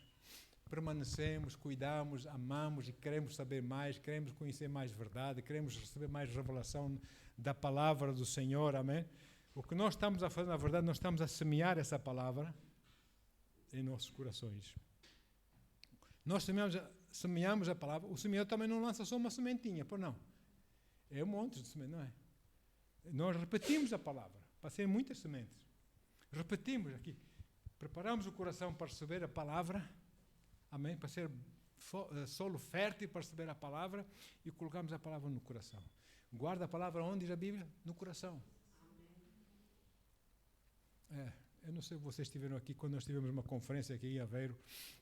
permanecemos, cuidamos, amamos e queremos saber mais, queremos conhecer mais verdade, queremos receber mais revelação da palavra do Senhor, amém? O que nós estamos a fazer, na verdade, nós estamos a semear essa palavra em nossos corações. Nós semeamos a palavra, o semeador também não lança só uma sementinha, por não? É um monte de sementes, não é? Nós repetimos a palavra, passei muitas sementes. Repetimos aqui, preparamos o coração para receber a palavra, amém? Para ser solo fértil para receber a palavra e colocamos a palavra no coração. Guarda a palavra onde diz a Bíblia? No coração. Eu não sei se vocês estiveram aqui quando nós tivemos uma conferência aqui em Aveiro,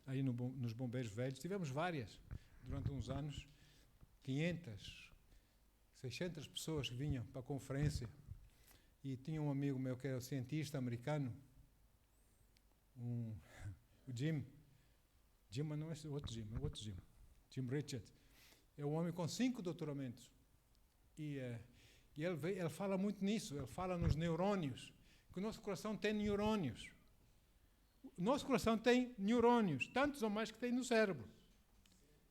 aí nos Bombeiros Velhos. Tivemos várias durante uns anos, 500, 600 pessoas que vinham para a conferência. E tinha um amigo meu que era cientista americano, o Jim, mas não é o outro Jim, Jim Richard. É um homem com 5 doutoramentos. E ele fala muito nisso, ele fala nos neurônios, que o nosso coração tem neurônios. O nosso coração tem neurônios, tantos ou mais que tem no cérebro.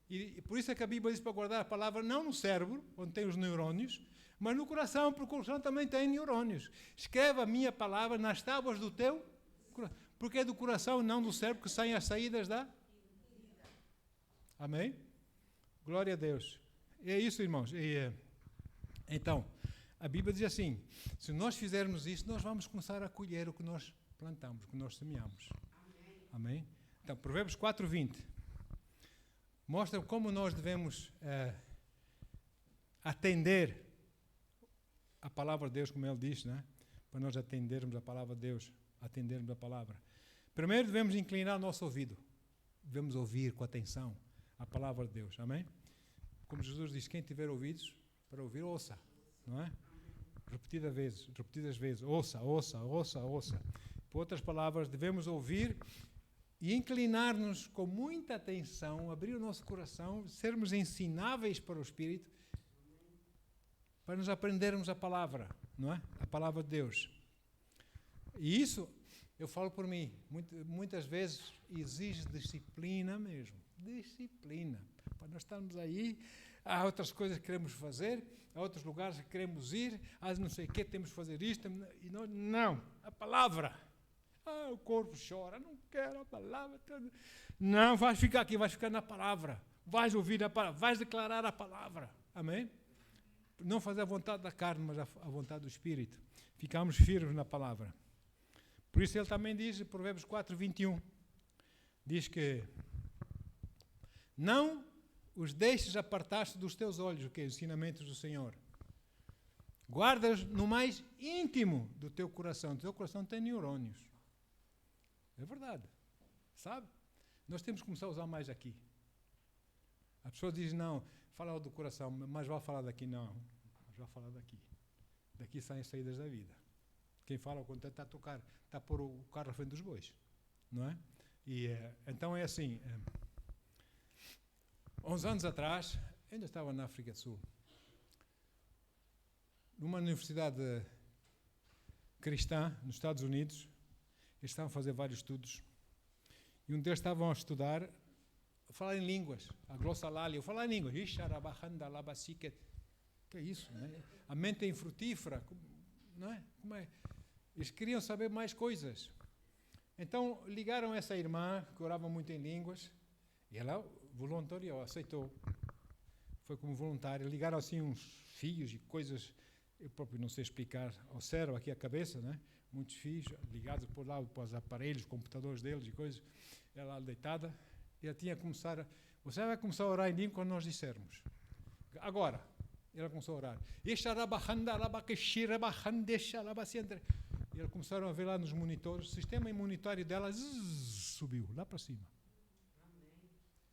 E por isso é que a Bíblia diz para guardar a palavra não no cérebro, onde tem os neurônios, mas no coração, porque o coração também tem neurônios. Escreve a minha palavra nas tábuas do teu coração, porque é do coração, não do cérebro, que saem as saídas da... Amém? Glória a Deus. É isso, irmãos. Então, a Bíblia diz assim, se nós fizermos isso, nós vamos começar a colher o que nós plantamos, o que nós semeamos. Amém? Então, Provérbios 4:20 mostra como nós devemos atender a palavra de Deus, como ele diz, né? Para nós atendermos a palavra de Deus, atendermos a palavra. Primeiro devemos inclinar o nosso ouvido, devemos ouvir com atenção a palavra de Deus, amém? Como Jesus diz, quem tiver ouvidos para ouvir, ouça, não é? Repetidas vezes, ouça. Por outras palavras, devemos ouvir e inclinar-nos com muita atenção, abrir o nosso coração, sermos ensináveis para o Espírito, para nos aprendermos a palavra, não é? A palavra de Deus. E isso, eu falo por mim, muitas vezes exige disciplina mesmo. Disciplina. Para nós estarmos aí, há outras coisas que queremos fazer, há outros lugares que queremos ir, há não sei o que, temos que fazer isto, e nós, não, a palavra. O corpo chora, não quero a palavra. Não, vais ficar aqui, vais ficar na palavra. Vais ouvir a palavra, vais declarar a palavra. Amém? Não fazer a vontade da carne, mas a vontade do Espírito. Ficamos firmes na palavra. Por isso ele também diz, em Provérbios 4:21, diz que não os deixes apartar-se dos teus olhos, o que é os ensinamentos do Senhor. Guarda-os no mais íntimo do teu coração. O teu coração tem neurônios. É verdade. Sabe? Nós temos que começar a usar mais aqui. A pessoa diz, não, fala do coração, mas vai falar daqui. Não, mas vai falar daqui. Daqui saem as saídas da vida. Quem fala ao contrário está a tocar, está a pôr o carro à frente dos bois. Não é? Então é assim, há uns anos atrás, ainda estava na África do Sul, numa universidade cristã, nos Estados Unidos, eles estavam a fazer vários estudos, e um deles estavam a estudar falar em línguas, a glossolalia, falar em línguas. Que é isso, né? A mente é infrutífera, não é? Como é? Eles queriam saber mais coisas. Então, ligaram essa irmã, que orava muito em línguas, e ela voluntariou, aceitou. Foi como voluntária. Ligaram assim uns fios e coisas, eu próprio não sei explicar ao cérebro, aqui a cabeça, né? Muitos fios ligados por lá, para os aparelhos, computadores deles e coisas. Ela deitada, e ela tinha que começar, você vai começar a orar em língua quando nós dissermos. Agora, ela começou a orar. E eles começaram a ver lá nos monitores, o sistema imunitário dela subiu lá para cima.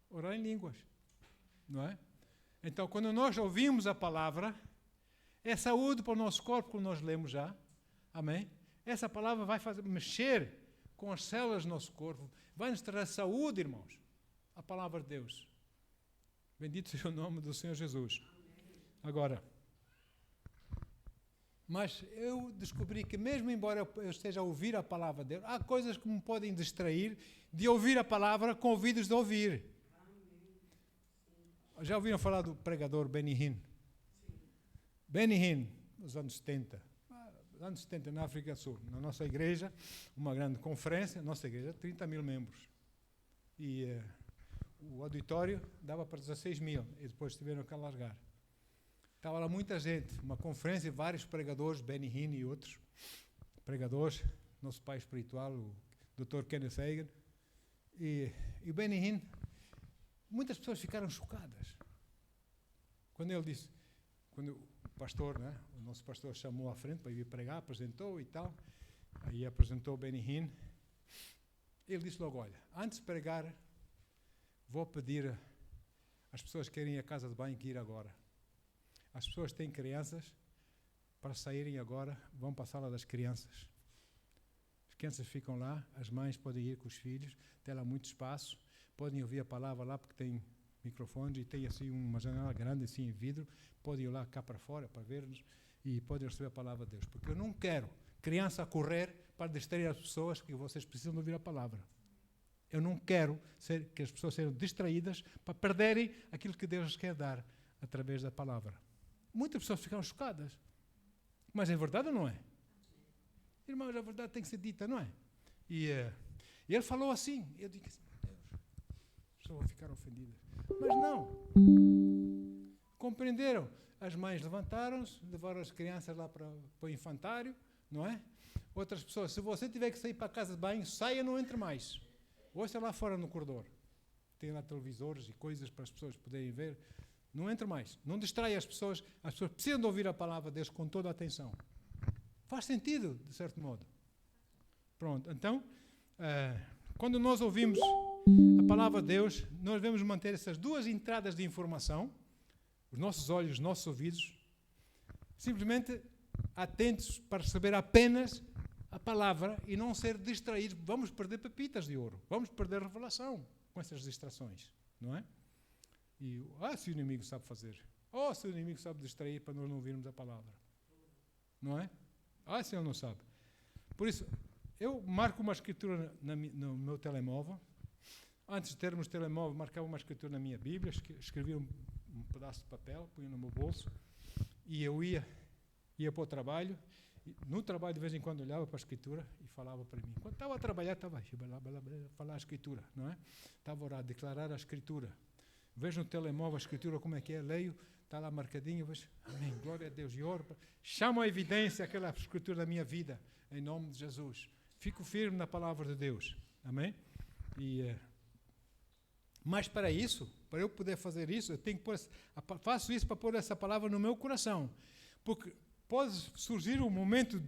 Orar em línguas, não é? Então, quando nós ouvimos a palavra, é saúde para o nosso corpo, como nós lemos já. Amém? Essa palavra vai mexer com as células do nosso corpo, vai nos trazer saúde, irmãos. A palavra de Deus. Bendito seja o nome do Senhor Jesus. Agora, mas eu descobri que mesmo embora eu esteja a ouvir a palavra de Deus, há coisas que me podem distrair de ouvir a palavra com ouvidos de ouvir. Já ouviram falar do pregador Benny Hinn? Benny Hinn, nos anos 70. Anos 70, na África do Sul, na nossa igreja, uma grande conferência, nossa igreja, 30 mil membros. E o auditório dava para 16 mil, e depois tiveram que alargar. Estava lá muita gente, uma conferência, vários pregadores, Benny Hinn e outros pregadores, nosso pai espiritual, o Dr. Kenneth Hagin. E o Benny Hinn, muitas pessoas ficaram chocadas. Quando ele disse, quando o pastor, né, o nosso pastor chamou à frente para ir pregar, apresentou e tal, aí apresentou o Benny Hinn, ele disse logo, olha, antes de pregar, vou pedir às pessoas que querem ir à casa de banho que ir agora. As pessoas que têm crianças, para saírem agora, vão para a sala das crianças. As crianças ficam lá, as mães podem ir com os filhos, tem lá muito espaço, podem ouvir a palavra lá porque tem microfones e tem assim uma janela grande assim em vidro, podem ir lá cá para fora para ver-nos e podem receber a palavra de Deus. Porque eu não quero criança a correr para distrair as pessoas que vocês precisam de ouvir a palavra. Eu não quero que as pessoas sejam distraídas para perderem aquilo que Deus quer dar através da palavra. Muitas pessoas ficaram chocadas. Mas é verdade ou não é? Irmãos, a verdade tem que ser dita, não é? E ele falou assim. Eu digo assim, Deus, as pessoas ficaram ofendidas. Mas não. Compreenderam? As mães levantaram-se, levaram as crianças lá para o infantário, não é? Outras pessoas, se você tiver que sair para a casa de banho, saia, não entre mais. Ouça lá fora no corredor. Tem lá televisores e coisas para as pessoas poderem ver. Não entre mais. Não distraia as pessoas precisam de ouvir a palavra de Deus com toda a atenção. Faz sentido, de certo modo. Pronto, então, quando nós ouvimos a palavra de Deus, nós devemos manter essas duas entradas de informação, os nossos olhos, os nossos ouvidos, simplesmente atentos para receber apenas a palavra e não ser distraídos. Vamos perder pepitas de ouro, vamos perder revelação com essas distrações, não é? E, se o inimigo sabe fazer. Se o inimigo sabe distrair para nós não ouvirmos a palavra. Não é? Se ele não sabe. Por isso, eu marco uma escritura no meu telemóvel. Antes de termos telemóvel, marcava uma escritura na minha Bíblia, escrevia um pedaço de papel, punha no meu bolso, e eu ia para o trabalho. E no trabalho, de vez em quando, olhava para a escritura e falava para mim. Quando estava a trabalhar, estava a falar a escritura, não é? Estava a orar, declarar a escritura. Vejo no telemóvel a escritura como é que é, leio, está lá marcadinho, vejo, amém, glória a Deus, e oro, chamo a evidência aquela escritura da minha vida, em nome de Jesus. Fico firme na palavra de Deus, amém? Mas para isso, para eu poder fazer isso, eu tenho que faço isso para pôr essa palavra no meu coração, porque pode surgir um momento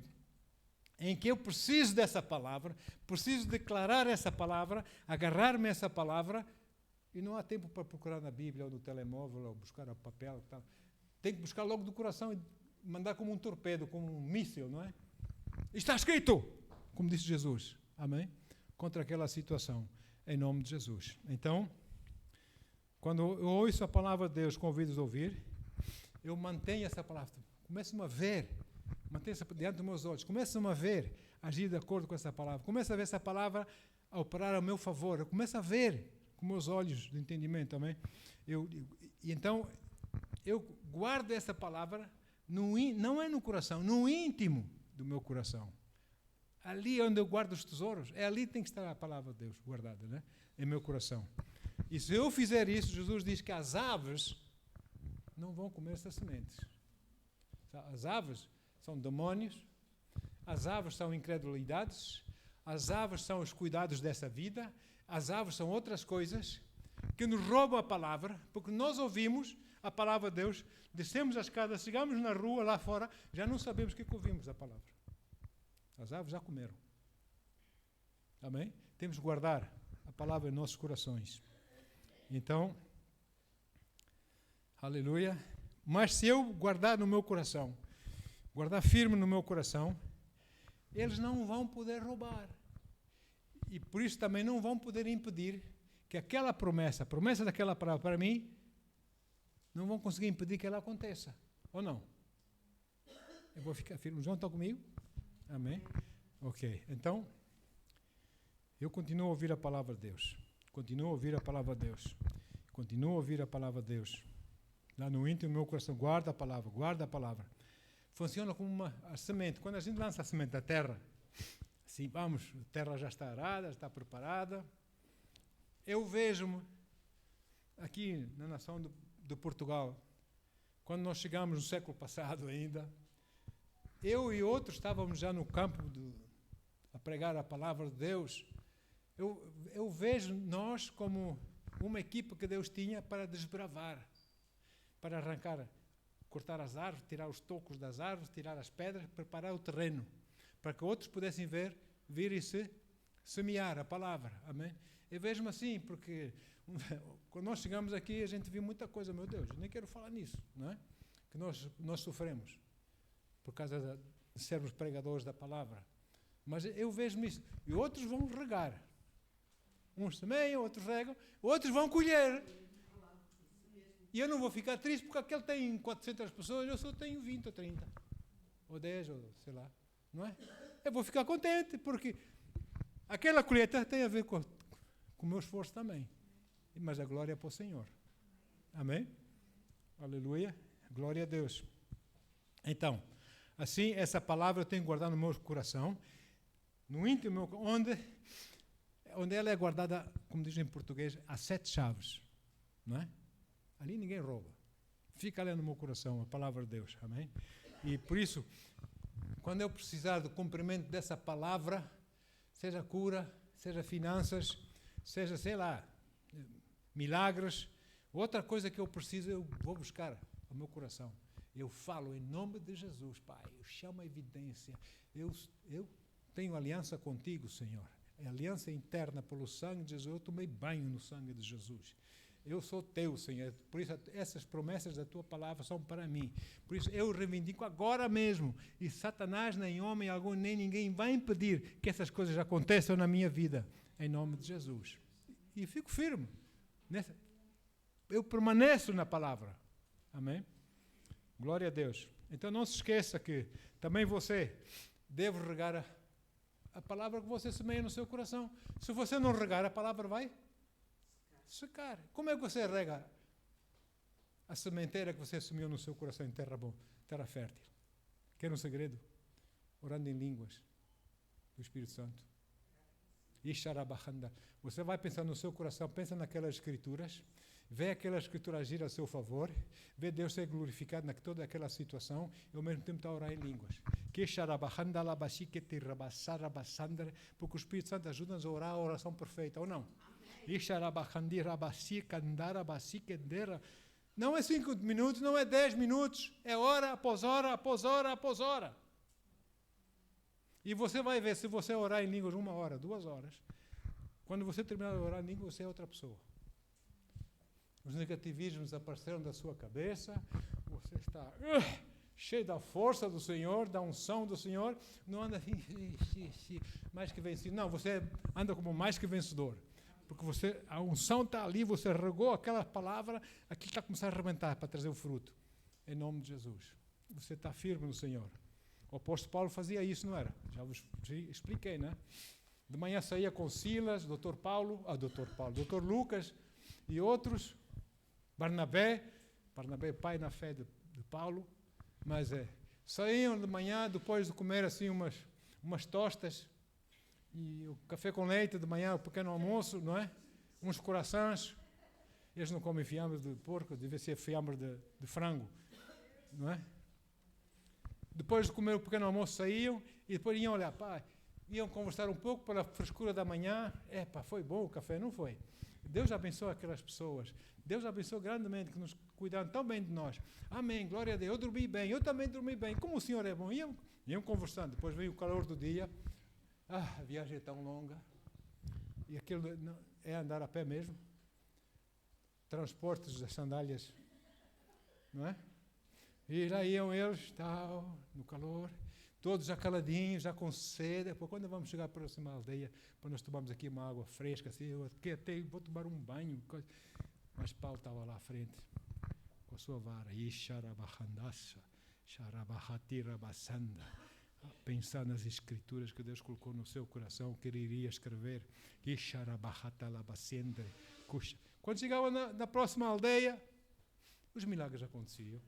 em que eu preciso dessa palavra, preciso declarar essa palavra, agarrar-me a essa palavra. E não há tempo para procurar na Bíblia ou no telemóvel ou buscar o papel. Tal. Tem que buscar logo do coração e mandar como um torpedo, como um míssil, não é? Está escrito, como disse Jesus. Amém? Contra aquela situação, em nome de Jesus. Então, quando eu ouço a palavra de Deus com ouvidos de ouvir, eu mantenho essa palavra. Começo-me a ver, mantenho-se diante dos meus olhos. Começo-me a ver, agir de acordo com essa palavra. Começo a ver essa palavra a operar ao meu favor. Eu começo a ver. com meus olhos de entendimento, amém? Então, eu guardo essa palavra, não é no coração, no íntimo do meu coração. Ali onde eu guardo os tesouros, ali tem que estar a palavra de Deus guardada, né? Em meu coração. E se eu fizer isso, Jesus diz que as aves não vão comer essas sementes. As aves são demónios, as aves são incredulidades, as aves são os cuidados dessa vida, as aves são outras coisas que nos roubam a palavra, porque nós ouvimos a palavra de Deus, descemos a escada, chegamos na rua, lá fora, já não sabemos o que ouvimos a palavra. As aves já comeram. Amém? Temos que guardar a palavra em nossos corações. Então, aleluia. Mas se eu guardar no meu coração, guardar firme no meu coração, eles não vão poder roubar. E por isso também não vão poder impedir que aquela promessa, a promessa daquela palavra para mim, não vão conseguir impedir que ela aconteça. Ou não? Eu vou ficar firme. João, está comigo? Amém? Ok. Então, eu continuo a ouvir a palavra de Deus. Continuo a ouvir a palavra de Deus. Continuo a ouvir a palavra de Deus. Lá no íntimo do meu coração, guarda a palavra, guarda a palavra. Funciona como a semente. Quando a gente lança a semente da terra, assim, vamos, a terra já está arada, já está preparada. Eu vejo-me aqui na nação de Portugal, quando nós chegamos no século passado ainda, eu e outros estávamos já no campo a pregar a palavra de Deus. Eu vejo nós como uma equipa que Deus tinha para desbravar, para arrancar, cortar as árvores, tirar os tocos das árvores, tirar as pedras, preparar o terreno, para que outros pudessem vir e semear a palavra. Amém? Eu vejo-me assim, porque quando nós chegamos aqui, a gente viu muita coisa, meu Deus, eu nem quero falar nisso, não é? Que nós sofremos por causa de sermos pregadores da palavra. Mas eu vejo-me isso. E outros vão regar. Uns semeiam, outros regam, outros vão colher. E eu não vou ficar triste porque aquele tem 400 pessoas, eu só tenho 20 ou 30. Ou 10, ou sei lá. Não é? Eu vou ficar contente porque aquela colheita tem a ver com o meu esforço também. Mas a glória é para o Senhor. Amém? Aleluia. Glória a Deus. Então, assim, essa palavra eu tenho que guardar no meu coração, no íntimo, onde ela é guardada, como dizem em português, a 7 chaves. Não é? Ali ninguém rouba. Fica ali no meu coração a palavra de Deus. Amém? E por isso, quando eu precisar do cumprimento dessa palavra, seja cura, seja finanças, seja, sei lá, milagres, outra coisa que eu preciso, eu vou buscar ao meu coração. Eu falo em nome de Jesus, Pai. Eu chamo a evidência. Eu tenho aliança contigo, Senhor. É aliança interna pelo sangue de Jesus. Eu tomei banho no sangue de Jesus. Eu sou teu, Senhor. Por isso, essas promessas da tua palavra são para mim. Por isso, eu reivindico agora mesmo. E Satanás, nem homem algum, nem ninguém vai impedir que essas coisas aconteçam na minha vida. Em nome de Jesus. E fico firme. Eu permaneço na palavra. Amém? Glória a Deus. Então não se esqueça que também você deve regar a palavra que você semeia no seu coração. Se você não regar, a palavra vai secar. Como é que você rega a sementeira que você semeou no seu coração em terra boa, terra fértil? Quer um segredo? Orando em línguas do Espírito Santo. Você vai pensar no seu coração, pensa naquelas escrituras, vê aquela escritura agir a seu favor, vê Deus ser glorificado em toda aquela situação e ao mesmo tempo está a orar em línguas. Porque o Espírito Santo ajuda-nos a orar a oração perfeita, ou não? Não é 5 minutos, não é 10 minutos, é hora após hora, após hora, após hora. E você vai ver, se você orar em línguas 1 hora, 2 horas, quando você terminar de orar em línguas, você é outra pessoa. Os negativismos apareceram da sua cabeça, você está cheio da força do Senhor, da unção do Senhor, não anda mais que vencido. Não, você anda como mais que vencedor. Porque a unção está ali, você regou aquela palavra, aqui está a começar a arrebentar para trazer o fruto. Em nome de Jesus. Você está firme no Senhor. O apóstolo Paulo fazia isso, não era? Já vos expliquei, não é? De manhã saía com Silas, Dr. Lucas e outros, Barnabé, pai na fé de Paulo, mas saíam de manhã, depois de comer assim umas tostas, e o café com leite de manhã, o pequeno almoço, não é? Uns corações. Eles não comem fiambre de porco, deve ser fiambre de frango, não é? Depois de comer o pequeno almoço saíam e depois iam olhar, iam conversar um pouco pela frescura da manhã. Foi bom o café, não foi? Deus abençoe aquelas pessoas. Deus abençoe grandemente, que nos cuidaram tão bem de nós. Amém, glória a Deus. Eu dormi bem, eu também dormi bem. Como o Senhor é bom. Iam conversando. Depois veio o calor do dia. A viagem é tão longa. E aquilo é andar a pé mesmo. Transportes das sandálias, não é? E lá iam eles, no calor, todos já caladinhos, já com sede. Quando vamos chegar à próxima aldeia, para nós tomarmos aqui uma água fresca, assim, eu até vou tomar um banho. Mas Paulo estava lá à frente, com a sua vara, pensar nas escrituras que Deus colocou no seu coração, que ele iria escrever. Quando chegava na próxima aldeia, os milagres aconteciam.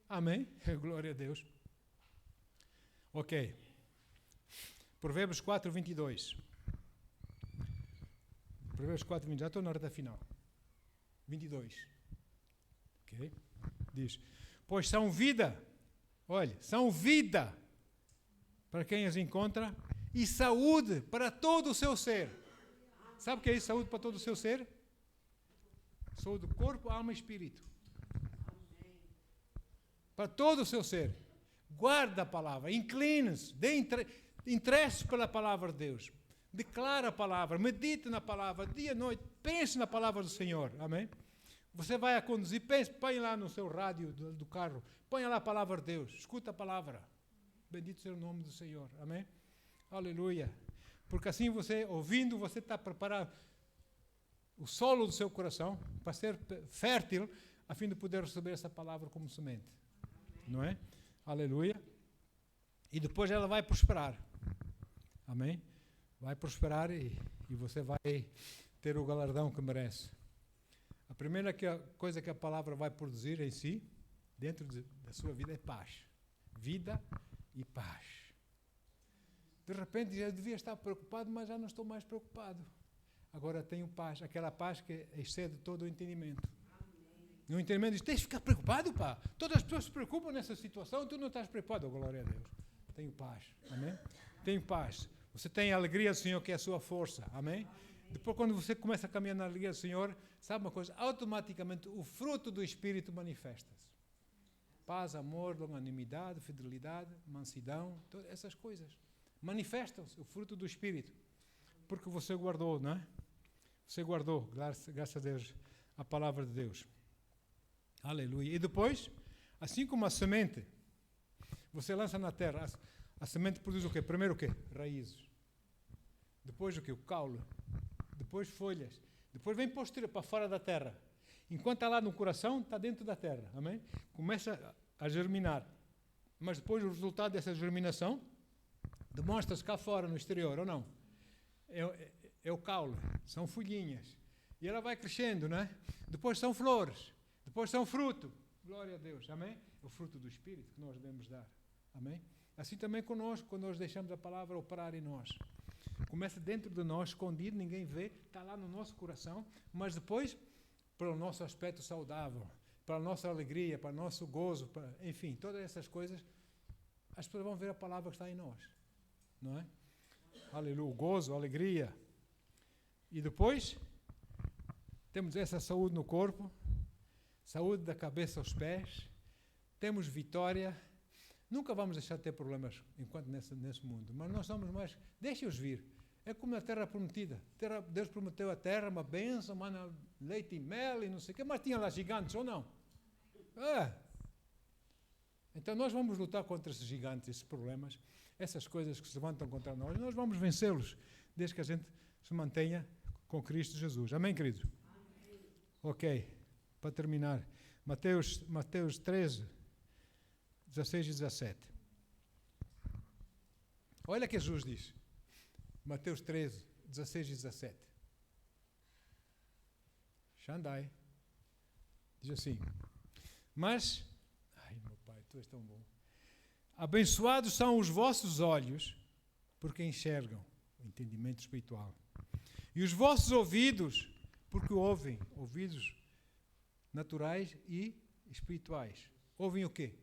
Amém? Glória a Deus. Ok. Provérbios 4, 22. Provérbios 4, 22. Já estou na reta final. 22. Ok? Diz: pois são vida. Olha, são vida para quem as encontra e saúde para todo o seu ser. Sabe o que é isso? Saúde para todo o seu ser? Saúde do corpo, alma e espírito. Para todo o seu ser. Guarda a palavra, incline-se, dê interesse pela palavra de Deus. Declara a palavra, medite na palavra, dia e noite, pense na palavra do Senhor. Amém? Você vai a conduzir, põe lá no seu rádio do carro, põe lá a palavra de Deus, escuta a palavra. Bendito seja o nome do Senhor. Amém? Aleluia. Porque assim você, ouvindo, você está preparando o solo do seu coração para ser fértil, a fim de poder receber essa palavra como semente. Não é? Aleluia. E depois ela vai prosperar. Amém? Vai prosperar e você vai ter o galardão que merece. A primeira coisa que a palavra vai produzir em si, dentro da sua vida, é paz. Vida e paz. De repente já devia estar preocupado, mas já não estou mais preocupado. Agora tenho paz, aquela paz que excede todo o entendimento. E o entendimento diz: tens de ficar preocupado, pá. Todas as pessoas se preocupam nessa situação, tu não estás preocupado. Oh, glória a Deus. Tenho paz. Amém? Tenho paz. Você tem a alegria do Senhor, que é a sua força. Amém? Depois, quando você começa a caminhar na alegria do Senhor, sabe uma coisa? Automaticamente o fruto do Espírito manifesta-se. Paz, amor, longanimidade, fidelidade, mansidão, todas essas coisas. Manifestam-se o fruto do Espírito. Porque você guardou, não é? Você guardou, graças a Deus, a palavra de Deus. Aleluia. E depois, assim como a semente, você lança na terra, a semente produz o quê? Primeiro o quê? Raízes. Depois o quê? O caule. Depois folhas. Depois vem posterior para fora da terra. Enquanto está lá no coração, está dentro da terra. Amém? Começa a germinar. Mas depois o resultado dessa germinação demonstra-se cá fora, no exterior, ou não? É o caule. São folhinhas. E ela vai crescendo, não é? Depois são flores. Depois são fruto. Glória a Deus. Amém? É o fruto do Espírito que nós devemos dar. Amém? Assim também conosco, quando nós deixamos a palavra operar em nós. Começa dentro de nós, escondido, ninguém vê, está lá no nosso coração, mas depois, para o nosso aspecto saudável, para a nossa alegria, para o nosso gozo, enfim, todas essas coisas, as pessoas vão ver a palavra que está em nós. Não é? Aleluia, gozo, alegria. E depois, temos essa saúde no corpo, saúde da cabeça aos pés, temos vitória. Nunca vamos deixar de ter problemas enquanto nesse mundo, mas nós somos mais, deixe-os vir. É como na terra prometida. Deus prometeu a terra, uma bênção, mana, leite e mel e não sei o quê, mas tinha lá gigantes ou não? Então nós vamos lutar contra esses gigantes, esses problemas, essas coisas que se levantam contra nós, e nós vamos vencê-los, desde que a gente se mantenha com Cristo Jesus. Amém, queridos? Amém. Ok, para terminar, Mateus 13, 16 e 17. Olha que Jesus diz. Mateus 13, 16 e 17. Xandai. Diz assim, mas, ai meu Pai, tu és tão bom. Abençoados são os vossos olhos, porque enxergam, o entendimento espiritual. E os vossos ouvidos, porque ouvem, ouvidos naturais e espirituais. Ouvem o quê?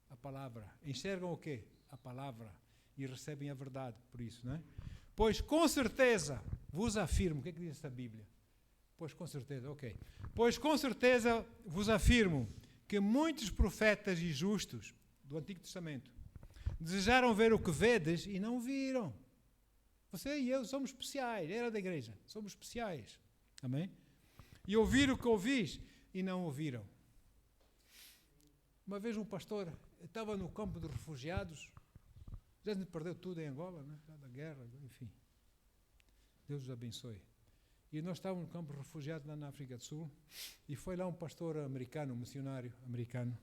A palavra. Enxergam o quê? A palavra. E recebem a verdade, por isso, não é? Pois com certeza vos afirmo, o que é que diz esta Bíblia? Pois com certeza, ok. Pois com certeza vos afirmo que muitos profetas e justos do Antigo Testamento desejaram ver o que vedes e não viram. Você e eu somos especiais, era da igreja, somos especiais. Amém? E ouvir o que ouvis e não ouviram. Uma vez um pastor estava no campo de refugiados, já perdeu tudo em Angola, né? Da guerra, enfim. Deus os abençoe. E nós estávamos no campo de refugiados lá na África do Sul e foi lá um pastor americano, um missionário americano,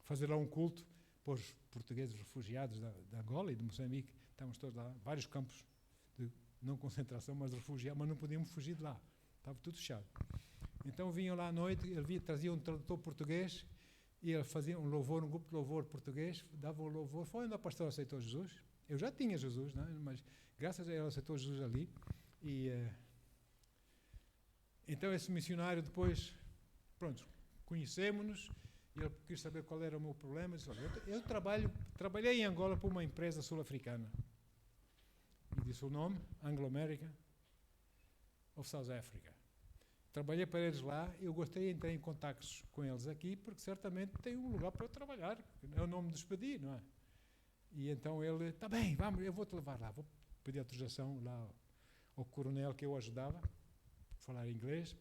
fazer lá um culto para os portugueses refugiados da Angola e de Moçambique. Estávamos todos lá, vários campos de não concentração, mas de refugiados, mas não podíamos fugir de lá. Estava tudo fechado. Então vinham lá à noite, ele trazia um tradutor português e ele fazia um louvor, um grupo de louvor português, dava o louvor. Foi onde o pastor aceitou Jesus. Eu já tinha Jesus, né? Mas graças a ele aceitou Jesus ali. E então esse missionário depois, pronto, conhecemos-nos, e ele quis saber qual era o meu problema. Disse, olha, eu trabalhei em Angola para uma empresa sul-africana. E disse o nome, Anglo-American of South Africa. Trabalhei para eles lá, eu gostei de entrar em contactos com eles aqui, porque certamente tem um lugar para eu trabalhar, é o nome de despedir, não é? E então ele, está bem, vamos, eu vou-te levar lá, vou pedir autorização lá ao coronel que eu ajudava, falar inglês,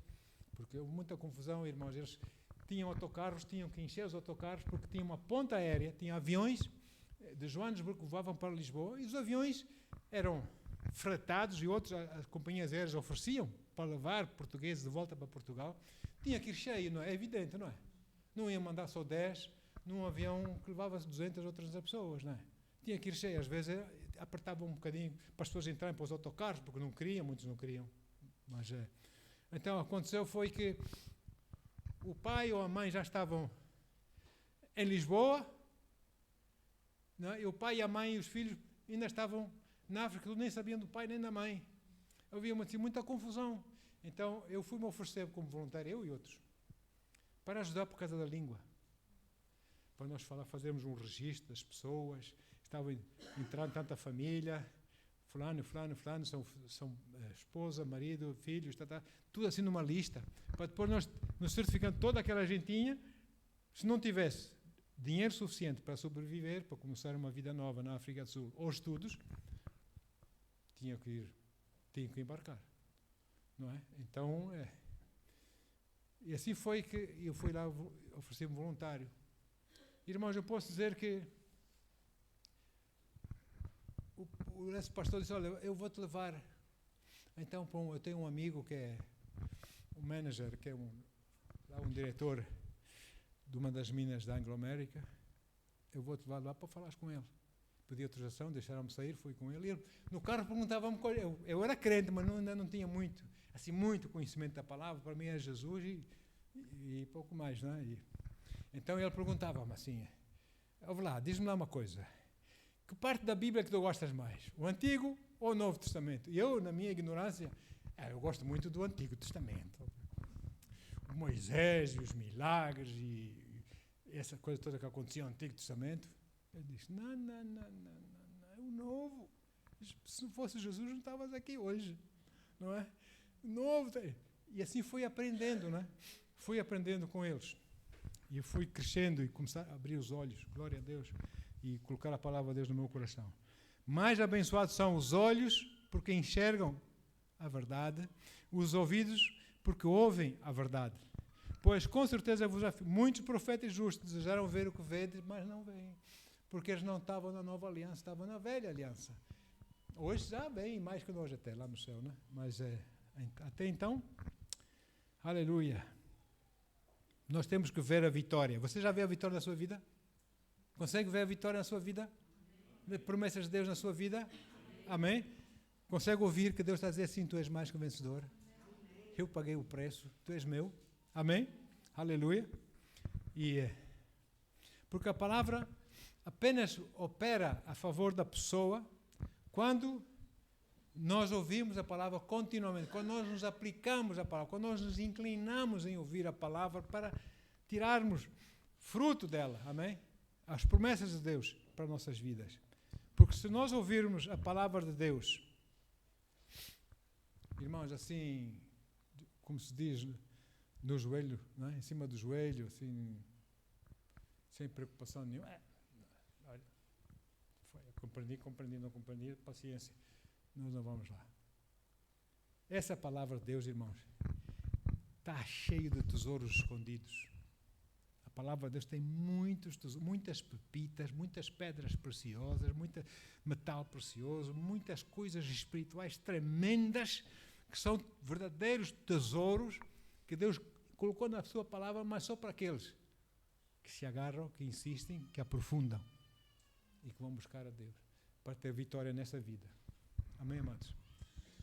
porque houve muita confusão, irmãos, eles tinham autocarros, tinham que encher os autocarros, porque tinha uma ponta aérea, tinha aviões de Joanesburgo que voavam para Lisboa, e os aviões eram fretados, e outros, as companhias aéreas ofereciam, para levar portugueses de volta para Portugal, tinha que ir cheio, não é? É evidente, não é? Não ia mandar só 10 num avião que levava 200 ou 300 pessoas, não é? Tinha que ir cheio, às vezes apertava um bocadinho para as pessoas entrarem para os autocarros, porque não queriam, muitos não queriam. Mas, então aconteceu foi que o pai ou a mãe já estavam em Lisboa, não é? E o pai e a mãe e os filhos ainda estavam na África, nem sabiam do pai nem da mãe. Havia assim, muita confusão. Então eu fui-me oferecer como voluntário, eu e outros, para ajudar por causa da língua. Para nós fazermos um registro das pessoas, estavam entrando tanta família, fulano, são esposa, marido, filhos, tudo assim numa lista, para depois nós, nos certificando toda aquela gentinha, se não tivesse dinheiro suficiente para sobreviver, para começar uma vida nova na África do Sul, ou estudos, tinham que embarcar, não é? Então, e assim foi que eu fui lá oferecer-me voluntário. Irmãos, eu posso dizer que esse pastor disse, olha, eu vou-te levar, então, eu tenho um amigo que é um manager, que é um diretor de uma das minas da Anglo-América, eu vou-te levar lá para falares com ele. Pedi autorização, deixaram-me sair, fui com ele. E ele no carro perguntava-me, eu era crente, mas ainda não tinha muito conhecimento da palavra, para mim era Jesus e pouco mais, não é? Então ele perguntava-me assim, ouve lá, diz-me lá uma coisa, que parte da Bíblia que tu gostas mais? O Antigo ou o Novo Testamento? E eu, na minha ignorância, eu gosto muito do Antigo Testamento. O Moisés e os milagres e essa coisa toda que acontecia no Antigo Testamento. Ele disse, não, é o Novo. Se não fosse Jesus, não estavas aqui hoje, não é? O Novo. E assim fui aprendendo, não é? Fui aprendendo com eles. E fui crescendo e começar a abrir os olhos, glória a Deus, e colocar a palavra de Deus no meu coração. Mais abençoados são os olhos, porque enxergam a verdade, os ouvidos, porque ouvem a verdade. Pois, com certeza, vos afirmo, muitos profetas justos desejaram ver o que vedes, mas não veem. Porque eles não estavam na nova aliança, estavam na velha aliança. Hoje já bem, mais que nós até, lá no céu, né? Mas até então, aleluia. Nós temos que ver a vitória. Você já vê a vitória na sua vida? Consegue ver a vitória na sua vida? Promessas de Deus na sua vida? Amém? Consegue ouvir que Deus está a dizer assim, tu és mais que vencedor? Eu paguei o preço, tu és meu. Amém? Aleluia. E porque a palavra apenas opera a favor da pessoa quando nós ouvimos a palavra continuamente, quando nós nos aplicamos a palavra, quando nós nos inclinamos em ouvir a palavra para tirarmos fruto dela, amém? As promessas de Deus para nossas vidas. Porque se nós ouvirmos a palavra de Deus, irmãos, assim, como se diz, no joelho, não é? Em cima do joelho, assim, sem preocupação nenhuma. Olha, compreendi, não compreendi, paciência, nós não vamos lá. Essa palavra de Deus, irmãos, está cheio de tesouros escondidos. A palavra de Deus tem muitas pepitas, muitas pedras preciosas, muito metal precioso, muitas coisas espirituais tremendas, que são verdadeiros tesouros que Deus colocou na sua palavra, mas só para aqueles que se agarram, que insistem, que aprofundam e que vão buscar a Deus para ter vitória nessa vida. Amém, amados?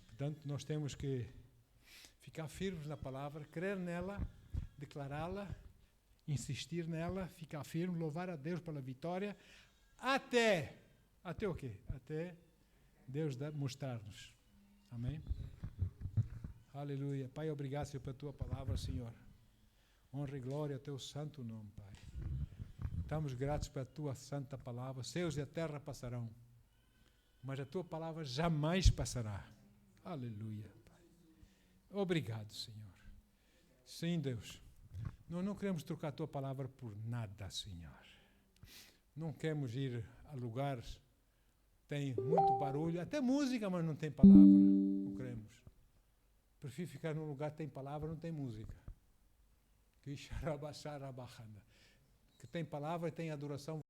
Portanto, nós temos que ficar firmes na palavra, crer nela, declará-la, insistir nela, ficar firme, louvar a Deus pela vitória, até o quê? Até Deus mostrar-nos. Amém? Aleluia. Pai, obrigado, Senhor, pela tua palavra, Senhor. Honra e glória ao teu santo nome, Pai. Estamos gratos pela tua santa palavra. Céus e a terra passarão, mas a tua palavra jamais passará. Aleluia, Pai. Obrigado, Senhor. Sim, Deus. Nós não queremos trocar a tua palavra por nada, Senhor. Não queremos ir a lugares que tem muito barulho, até música, mas não tem palavra. Não queremos. Prefiro ficar num lugar que tem palavra, não tem música. Que tem palavra e tem adoração